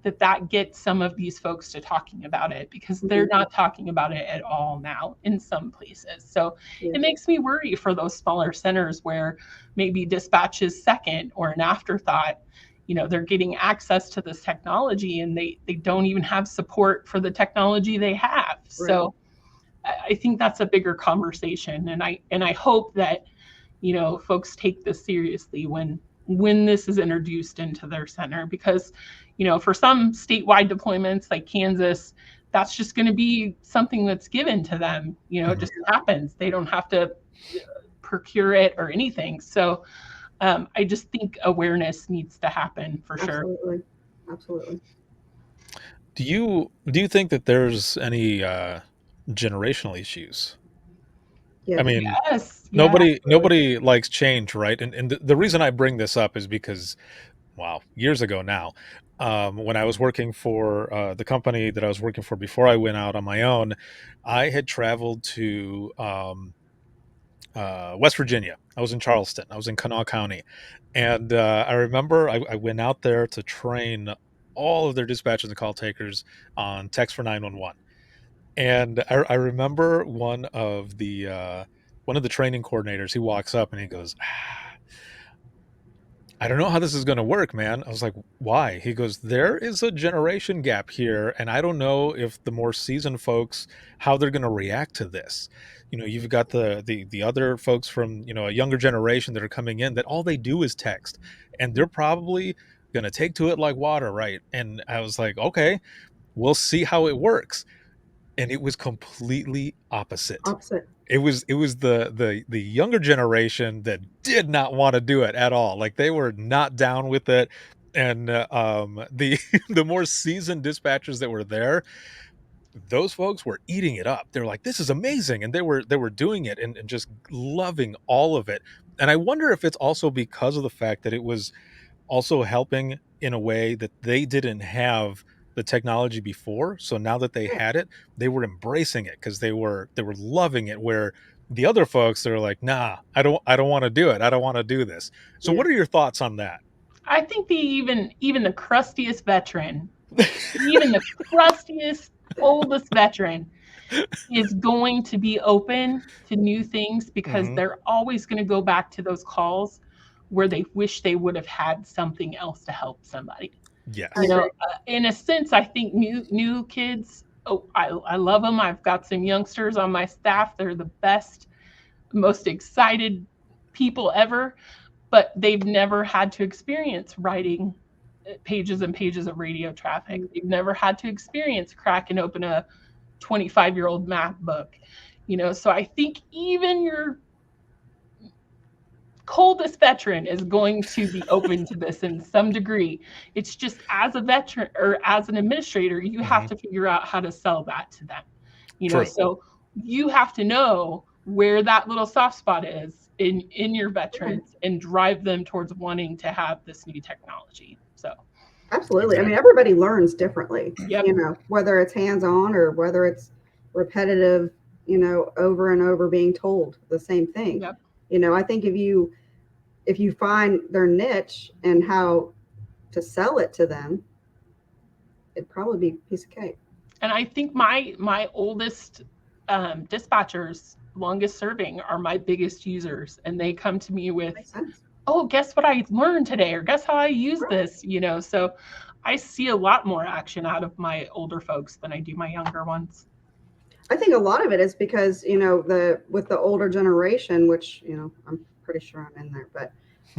that gets some of these folks to talking about it, because they're not talking about it at all now in some places. So it makes me worry for those smaller centers where maybe dispatch is second or an afterthought. They're getting access to this technology and they don't even have support for the technology they have. Right. So I think that's a bigger conversation. And I hope that, folks take this seriously when this is introduced into their center, because, for some statewide deployments like Kansas, that's just going to be something that's given to them. It just happens. They don't have to procure it or anything. So I just think awareness needs to happen for sure. Absolutely. Do you think that there's any generational issues? Yeah. I mean, yes. nobody likes change, right? And the reason I bring this up is because, wow, years ago now, when I was working for the company that I was working for before I went out on my own, I had traveled to West Virginia. I was in Charleston. I was in Kanawha County. And I remember I went out there to train all of their dispatchers and call takers on text for 911. And I remember one of the training coordinators, he walks up and he goes, I don't know how this is going to work, man. I was like, why? He goes, there is a generation gap here. And I don't know if the more seasoned folks, how they're going to react to this. You've got the other folks from, a younger generation that are coming in that all they do is text, and they're probably going to take to it like water. Right. And I was like, okay, we'll see how it works. And it was completely opposite. It was the younger generation that did not want to do it at all. Like, they were not down with it. And the the more seasoned dispatchers that were there, those folks were eating it up. They're like, this is amazing. And they were doing it and just loving all of it. And I wonder if it's also because of the fact that it was also helping in a way that they didn't have the technology before. So now that they had it, they were embracing it because they were loving it, where the other folks, they're like, nah, I don't want to do it. I don't want to do this. So what are your thoughts on that? I think even the crustiest veteran, even the crustiest, oldest veteran is going to be open to new things, because they're always going to go back to those calls where they wish they would have had something else to help somebody. Yes. In a sense, I think new kids, I love them. I've got some youngsters on my staff. They're the best, most excited people ever, but they've never had to experience writing pages and pages of radio traffic. They've never had to experience cracking open a 25-year-old math book. So I think even your coldest veteran is going to be open to this in some degree. It's just, as a veteran or as an administrator, you have to figure out how to sell that to them. So you have to know where that little soft spot is in your veterans and drive them towards wanting to have this new technology. So absolutely. I mean, everybody learns differently. Whether it's hands-on or whether it's repetitive, over and over being told the same thing. I think if you find their niche and how to sell it to them, it'd probably be a piece of cake. And I think my oldest dispatchers, longest serving, are my biggest users, and they come to me with, oh, guess what I learned today, or guess how I use this, so I see a lot more action out of my older folks than I do my younger ones. I think a lot of it is because, with the older generation, which, I'm pretty sure I'm in there, but,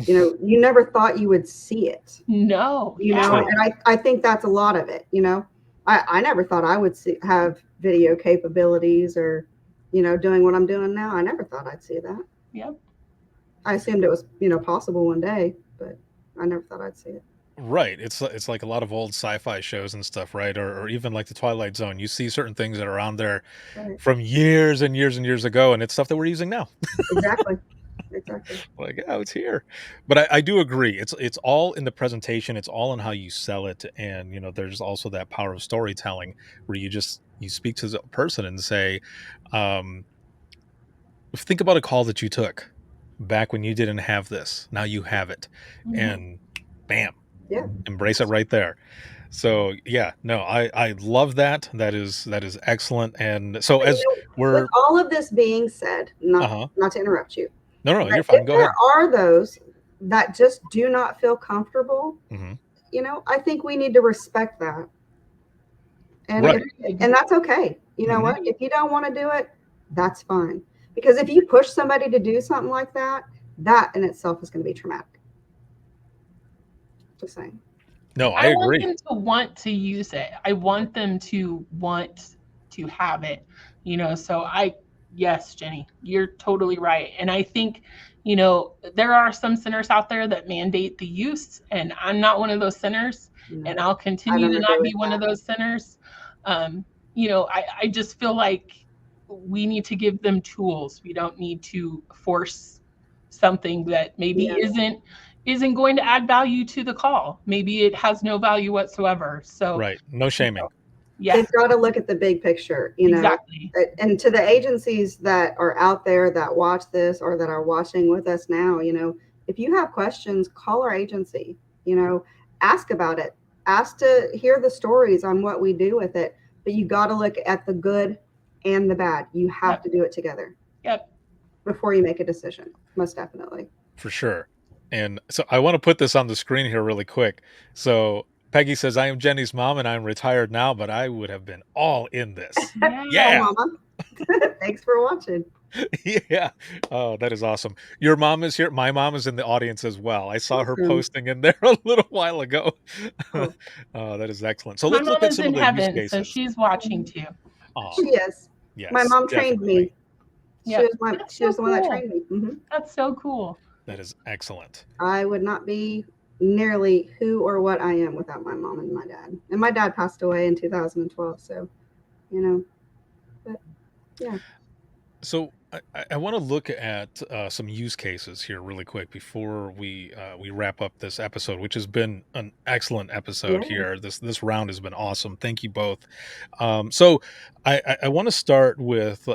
you never thought you would see it. No. And I think that's a lot of it. I never thought I would have video capabilities or, doing what I'm doing now. I never thought I'd see that. Yep. I assumed it was, possible one day, but I never thought I'd see it. Right. It's like a lot of old sci-fi shows and stuff, right? Or even like the Twilight Zone. You see certain things that are on there Right. from years and years and years ago, and it's stuff that we're using now. Exactly. Exactly. Like, oh, it's here. But I do agree. It's all in the presentation. It's all in how you sell it, and there's also that power of storytelling where you speak to the person and say, um, think about a call that you took back when you didn't have this. Now you have it, Mhm. and bam, Yeah. embrace it right there. So yeah, no, I love that. That is excellent. And so But, as with we're all of this being said, not uh-huh. not to interrupt you, No, no, but you're fine. if Go there ahead. are those that just do not feel comfortable, Mhm. I think we need to respect that. And if Right. and that's okay. You know Mhm. what? If you don't want to do it, that's fine. Because if you push somebody to do something like that, that in itself is going to be traumatic. Just saying. No, I I want agree. them to want to use it. I want them to want to have it, so yes, Jenny, you're totally right. And I think, there are some centers out there that mandate the use, and I'm not one of those centers, No, and I'll I continue don't to agree not with be one of that. those centers. I just feel like we need to give them tools. We don't need to force something that maybe Yeah. isn't going to add value to the call. Maybe it has no value whatsoever. So, Right. No shaming. yeah, They've got to look at the big picture, exactly. And to the agencies that are out there that watch this or that are watching with us now, if you have questions, call our agency, ask about it. Ask to hear the stories on what we do with it. But you got to look at the good and the bad. You have Yep. to do it together Yep. before you make a decision. Most definitely. For sure. And so I want to put this on the screen here really quick. So Peggy says, I am Jenny's mom and I'm retired now, but I would have been all in this. Oh, Yeah. Mama. Thanks for watching. Yeah. Oh, that is awesome. Your mom is here. My mom is in the audience as well. I saw her Awesome. posting in there a little while ago. Cool. Oh, that is excellent. So My let's look at mama's some in of the use heaven, so cases. she's watching too. Oh, She is. My yes, mom trained definitely. me. Yep. That's She so was the one that cool. trained me. That's so cool. That is excellent. I would not be nearly who or what I am without my mom and my dad. And my dad passed away in 2012, so but yeah. So I want to look at some use cases here really quick before we wrap up this episode, which has been an excellent episode Yeah. here. This round has been awesome. Thank you both. So I want to start with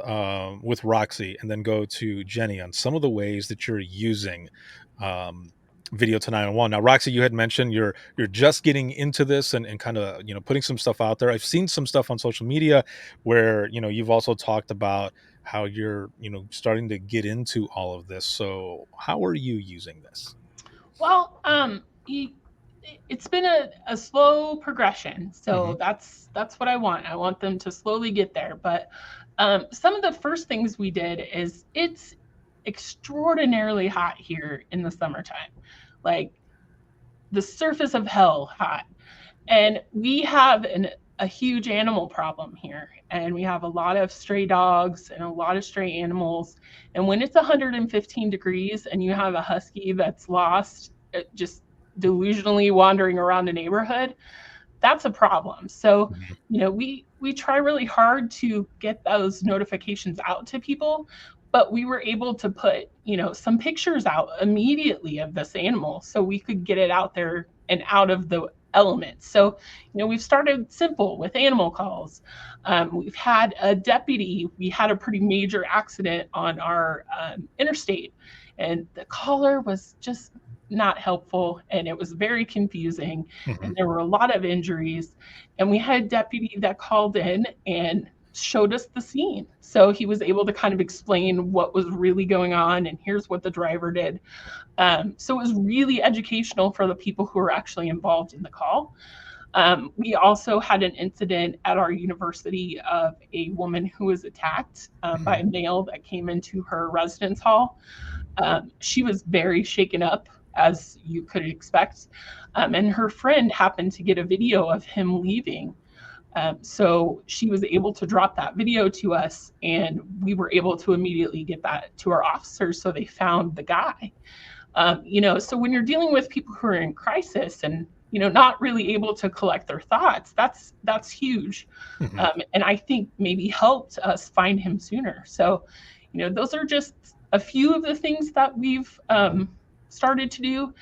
Roxy and then go to Jenny on some of the ways that you're using um, video to 911. Now, Roxy, you had mentioned you're just getting into this and kind of putting some stuff out there. I've seen some stuff on social media where you've also talked about how you're starting to get into all of this. So how are you using this? Well, it's been a slow progression, Hmm. so that's what I want. I want them to slowly get there. But some of the first things we did is it's extraordinarily hot here in the summertime, like the surface of hell hot. And we have a huge animal problem here. And we have a lot of stray dogs and a lot of stray animals. And when it's 115 degrees and you have a husky that's lost, just delusionally wandering around a neighborhood, that's a problem. So, Mhm. we try really hard to get those notifications out to people, but we were able to put, some pictures out immediately of this animal so we could get it out there and out of the elements. So, we've started simple with animal calls. We've had a deputy, we had a pretty major accident on our interstate, and the caller was just not helpful and it was very confusing and Mhm. there were a lot of injuries, and we had a deputy that called in and showed us the scene, so he was able to kind of explain what was really going on and here's what the driver did. So it was really educational for the people who were actually involved in the call. We also had an incident at our university of a woman who was attacked by Mhm. a male that came into her residence hall. She was very shaken up, as you could expect. And her friend happened to get a video of him leaving. So she was able to drop that video to us, and we were able to immediately get that to our officers so they found the guy. So when you're dealing with people who are in crisis and not really able to collect their thoughts. That's huge. And I think maybe helped us find him sooner. So, those are just a few of the things that we've started to do.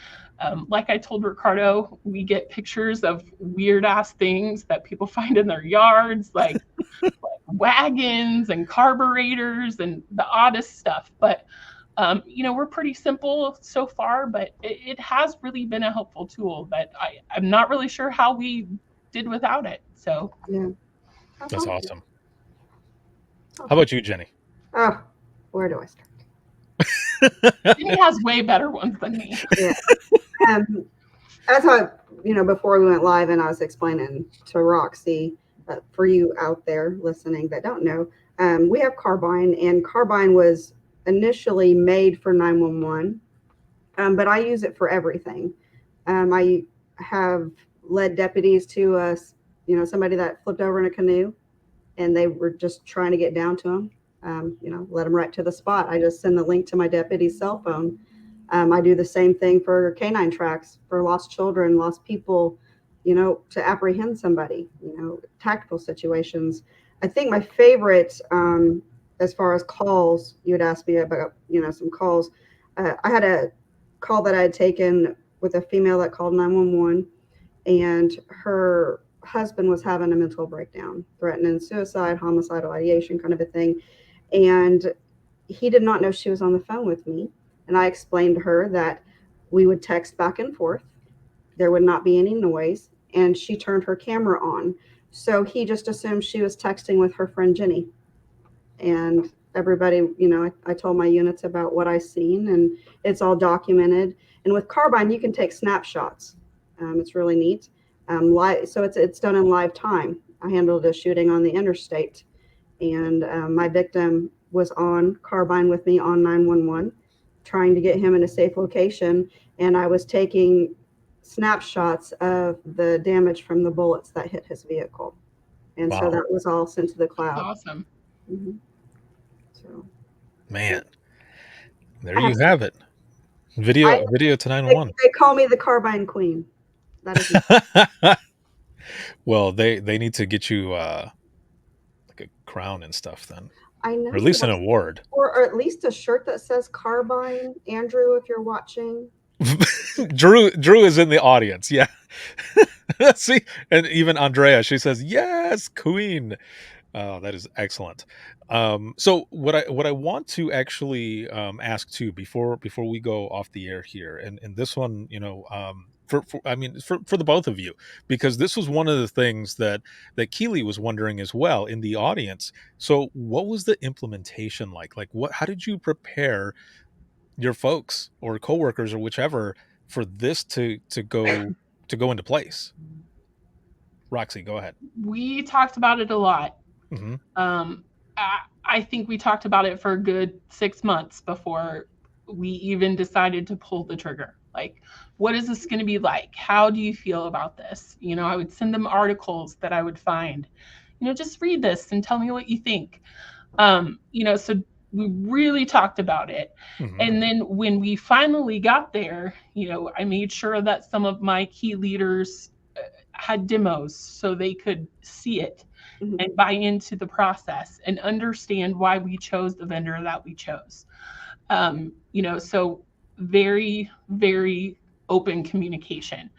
Like I told Ricardo, we get pictures of weird ass things that people find in their yards, like wagons and carburetors and the oddest stuff. But we're pretty simple so far, but it has really been a helpful tool that I'm not really sure how we did without it. So yeah, that's awesome. How about you, Jenny? Oh, where do I start? Jenny has way better ones than me. Yeah. As I, before we went live, and I was explaining to Roxy, for you out there listening that don't know, we have Carbine, and Carbine was initially made for 911, but I use it for everything. I have led deputies to somebody that flipped over in a canoe, and they were just trying to get down to them. Let them right to the spot. I just send the link to my deputy's cell phone. I do the same thing for canine tracks for lost children, lost people, to apprehend somebody, tactical situations. I think my favorite, as far as calls, you had asked me about, some calls. I had a call that I had taken with a female that called 911, and her husband was having a mental breakdown, threatening suicide, homicidal ideation, kind of a thing. And he did not know she was on the phone with me. And I explained to her that we would text back and forth. There would not be any noise. And she turned her camera on. So he just assumed she was texting with her friend Jenny. And everybody, I told my units about what I seen, and it's all documented. And with Carbine, you can take snapshots. It's really neat. So it's done in live time. I handled a shooting on the interstate, and my victim was on Carbine with me on 911, trying to get him in a safe location, and I was taking snapshots of the damage from the bullets that hit his vehicle, and so that was all sent to the cloud. Awesome. Mm-hmm. So, man, there you have it. Video to 911. They call me the Carbine Queen. That is. Well, they need to get you like a crown and stuff then. I know. Or at least an award. Or at least a shirt that says Carbine. Andrew, if you're watching. Drew is in the audience. Yeah. See, and even Andrea, she says, yes, queen. Oh, that is excellent. So what I want to actually ask too before we go off the air here, and this one, for the both of you, because this was one of the things that Keely was wondering as well in the audience. So what was the implementation like? Like how did you prepare your folks or coworkers or whichever for this to go into place? Roxy, go ahead. We talked about it a lot. Mm-hmm. I think we talked about it for a good 6 months before we even decided to pull the trigger. Like, what is this going to be like? How do you feel about this? I would send them articles that I would find, just read this and tell me what you think. So we really talked about it. Mm-hmm. And then when we finally got there, I made sure that some of my key leaders had demos so they could see it. Mm-hmm. And buy into the process and understand why we chose the vendor that we chose. So very, very open communication.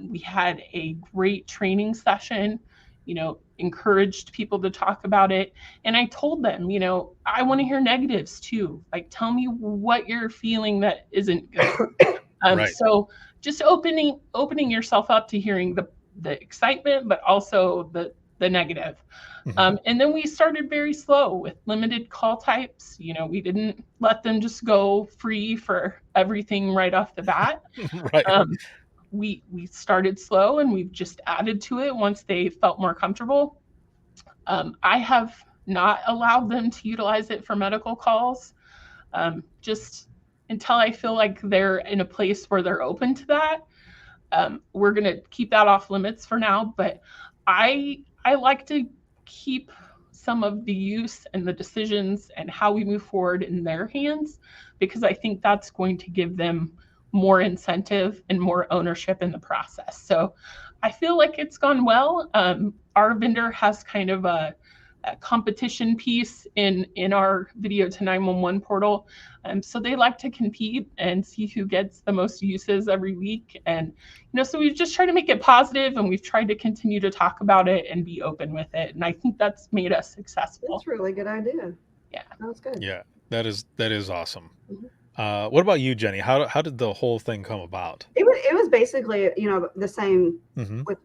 We had a great training session, encouraged people to talk about it. And I told them, I want to hear negatives too. Like, tell me what you're feeling that isn't good. Right. So just opening yourself up to hearing the excitement, but also the negative. Mm-hmm. And then we started very slow with limited call types. We didn't let them just go free for everything right off the bat. Right. We started slow, and we've just added to it once they felt more comfortable. I have not allowed them to utilize it for medical calls, just until I feel like they're in a place where they're open to that. We're going to keep that off limits for now, but I like to keep some of the use and the decisions and how we move forward in their hands, because I think that's going to give them more incentive and more ownership in the process. So I feel like it's gone well. Our vendor has kind of a competition piece in our video to 911 portal. So they like to compete and see who gets the most uses every week. And, so we've just tried to make it positive, and we've tried to continue to talk about it and be open with it. And I think that's made us successful. That's a really good idea. Yeah. That's good. Yeah, that is awesome. What about you, Jenny? How did the whole thing come about? It was basically, the same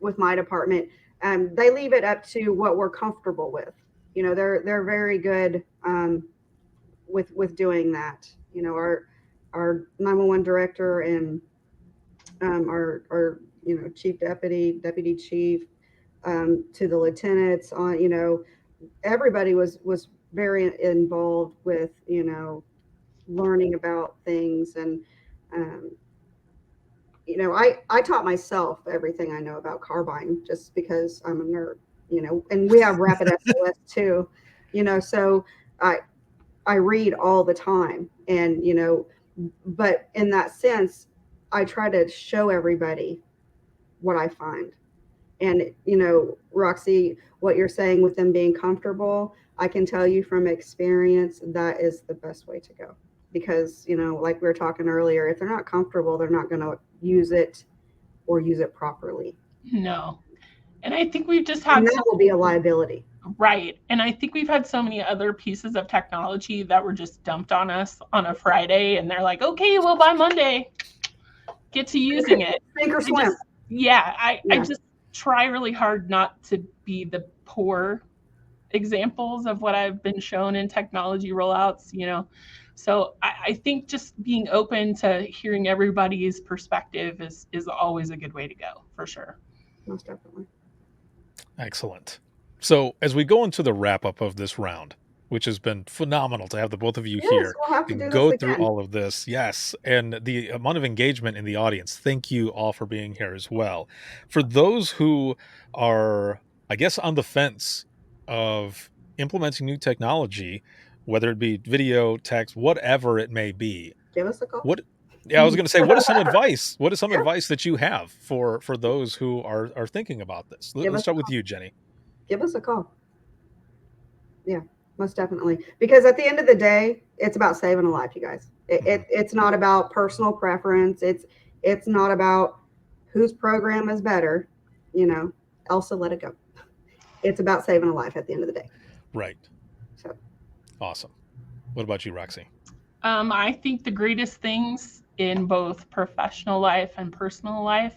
with my department. They leave it up to what we're comfortable with. They're very good with doing that. Our 911 director and our chief deputy chief, to the lieutenants on, everybody was very involved with learning about things. And I taught myself everything I know about carbine just because I'm a nerd, and we have rapid SOS too, so I read all the time. And but in that sense, I try to show everybody what I find. And Roxy, what you're saying with them being comfortable, I can tell you from experience that is the best way to go. Because like we were talking earlier, if they're not comfortable, they're not going to use it or use it properly. No. And I think we've just had and that will be a liability. Right. And I think we've had so many other pieces of technology that were just dumped on us on a Friday, and they're like, okay, well, by Monday, get to using it. Sink or swim. I just try really hard not to be the poor examples of what I've been shown in technology rollouts, So I think just being open to hearing everybody's perspective is always a good way to go, for sure. Most definitely. Excellent. So as we go into the wrap up of this round, which has been phenomenal to have the both of you here we'll have to and do go this through again. all of this. Yes. And the amount of engagement in the audience. Thank you all for being here as well. For those who are, I guess, on the fence of implementing new technology, whether it be video, text, whatever it may be, give us a call. I was going to say, what is some advice? What is some advice that you have for those who are thinking about this? Let's start with you, Jenny. Give us a call. Yeah, most definitely. Because at the end of the day, it's about saving a life, you guys. It's not about personal preference. It's not about whose program is better. Elsa, let it go. It's about saving a life at the end of the day. Right. So awesome. What about you, Roxy? I think the greatest things in both professional life and personal life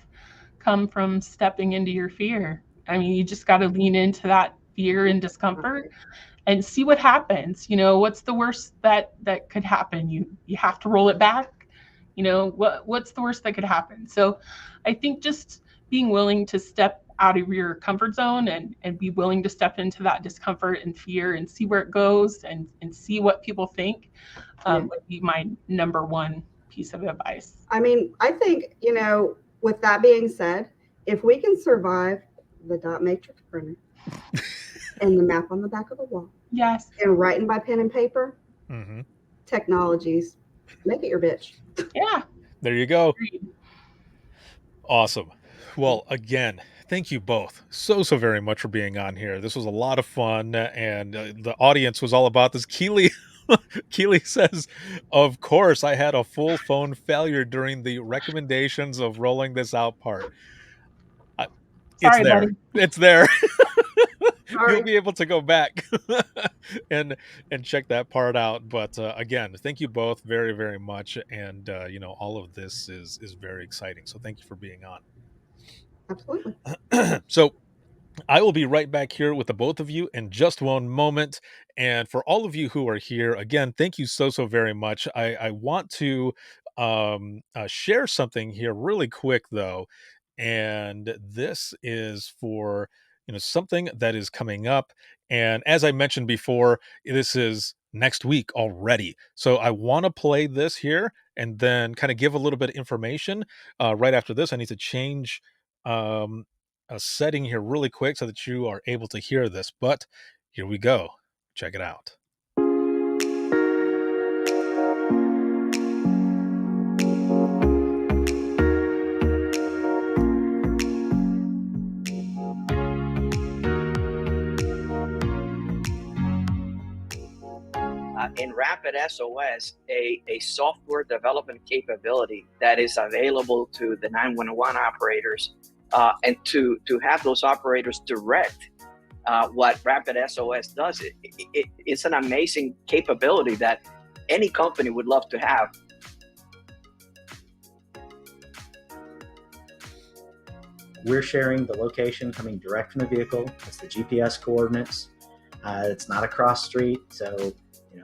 come from stepping into your fear. I mean, you just got to lean into that fear and discomfort and see what happens. What's the worst that could happen? You have to roll it back. What's the worst that could happen? So I think just being willing to step out of your comfort zone and be willing to step into that discomfort and fear and see where it goes and see what people think would be my number one piece of advice. I mean, I think, with that being said, if we can survive the dot matrix printer and the map on the back of the wall, yes, and writing by pen and paper, technologies, make it your bitch. Yeah. There you go. Awesome. Well, again, thank you both so very much for being on here. This was a lot of fun, and the audience was all about this. Keely says, of course, I had a full phone failure during the recommendations of rolling this out part. It's Sorry, there. buddy. It's there. Sorry. You'll be able to go back and check that part out. But again, thank you both very much. And all of this is very exciting. So thank you for being on. Absolutely. So I will be right back here with the both of you in just one moment. And for all of you who are here, again, thank you so very much. I want to share something here really quick, though. And this is for something that is coming up. And as I mentioned before, this is next week already. So I want to play this here and then kind of give a little bit of information. Right after this, I need to change a setting here really quick so that you are able to hear this. But here we go. Check it out. in Rapid SOS a software development capability that is available to the 911 operators, and to have those operators direct what Rapid SOS does. It's an amazing capability that any company would love to have. We're sharing the location coming direct from the vehicle. It's the GPS coordinates. It's not a cross street, so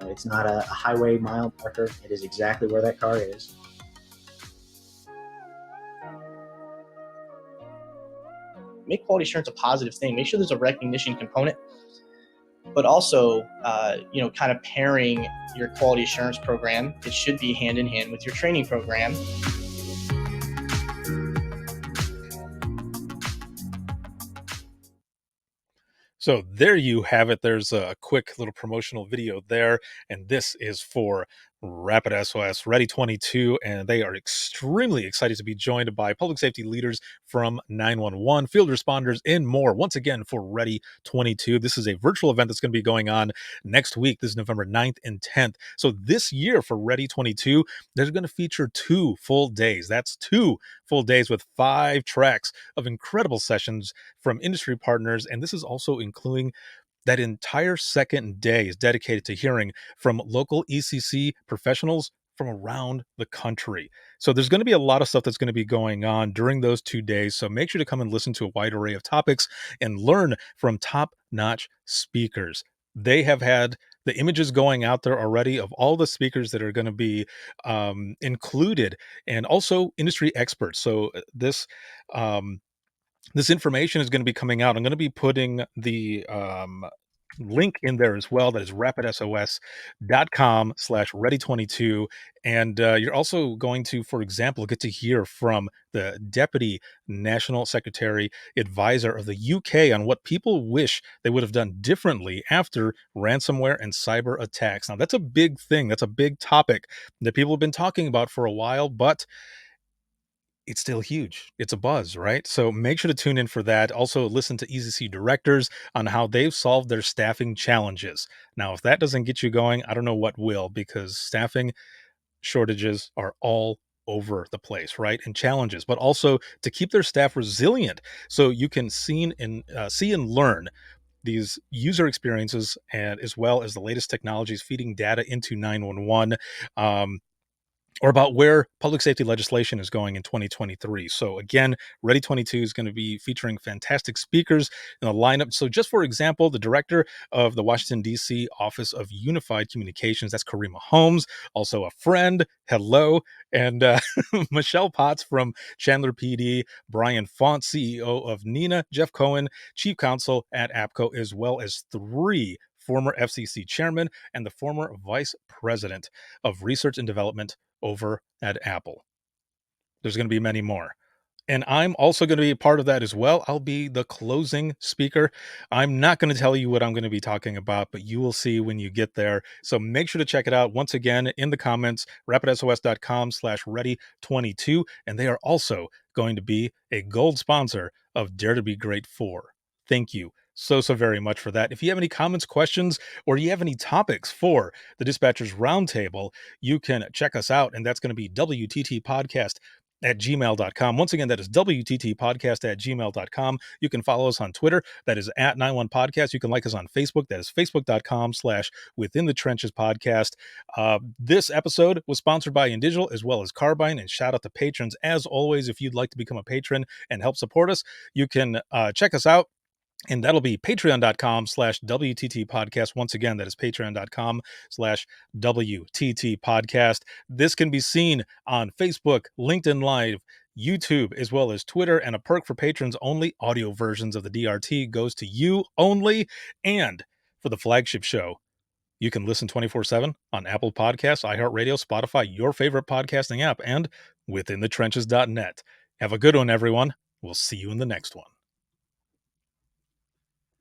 it's not a highway mile marker. It is exactly where that car is. Make quality assurance a positive thing. Make sure there's a recognition component, but also, kind of pairing your quality assurance program. It should be hand in hand with your training program. So there you have it. There's a quick little promotional video there, and this is for Rapid SOS Ready 22, and they are extremely excited to be joined by public safety leaders from 911, field responders, and more. Once again, for Ready 22, this is a virtual event that's going to be going on next week. This is November 9th and 10th. So this year for Ready 22, they're going to feature 2 full days. That's 2 full days with 5 tracks of incredible sessions from industry partners, and this is also including that entire second day is dedicated to hearing from local ECC professionals from around the country. So there's going to be a lot of stuff that's going to be going on during those 2 days. So make sure to come and listen to a wide array of topics and learn from top-notch speakers. They have had the images going out there already of all the speakers that are going to be included, and also industry experts. So this information is going to be coming out. I'm going to be putting the link in there as well. That is rapidsos.com/ready22. And you're also going to, for example, get to hear from the Deputy National Secretary Advisor of the UK on what people wish they would have done differently after ransomware and cyber attacks. Now, that's a big thing. That's a big topic that people have been talking about for a while, but it's still huge. It's a buzz, right? So make sure to tune in for that. Also, listen to ECC directors on how they've solved their staffing challenges. Now, if that doesn't get you going, I don't know what will, because staffing shortages are all over the place, right? And challenges, but also to keep their staff resilient so you can see and learn these user experiences, and as well as the latest technologies feeding data into 911. Or about where public safety legislation is going in 2023. So again, Ready 22 is going to be featuring fantastic speakers in the lineup. So just for example, the director of the Washington, D.C. Office of Unified Communications, that's Karima Holmes, also a friend, hello, and Michelle Potts from Chandler PD, Brian Font, CEO of Nina, Jeff Cohen, Chief Counsel at APCO, as well as 3 former FCC chairman and the former vice president of research and development over at Apple. There's going to be many more. And I'm also going to be a part of that as well. I'll be the closing speaker. I'm not going to tell you what I'm going to be talking about, but you will see when you get there. So make sure to check it out once again in the comments, rapidsos.com/ready22. And they are also going to be a gold sponsor of Dare to Be Great 4. Thank you so very much for that. If you have any comments, questions, or you have any topics for the Dispatchers Roundtable, you can check us out. And that's going to be WTTpodcast@gmail.com. Once again, that is WTTpodcast@gmail.com. You can follow us on Twitter. That is @91podcast. You can like us on Facebook. That is Facebook.com/Within the Trenches Podcast. This episode was sponsored by InDigital as well as Carbine. And shout out to patrons. As always, if you'd like to become a patron and help support us, you can check us out. And that'll be patreon.com/WTT podcast. Once again, that is patreon.com/WTT podcast. This can be seen on Facebook, LinkedIn Live, YouTube, as well as Twitter. And a perk for patrons only, audio versions of the DRT goes to you only. And for the flagship show, you can listen 24/7 on Apple Podcasts, iHeartRadio, Spotify, your favorite podcasting app, and within the trenches.net. Have a good one, everyone. We'll see you in the next one.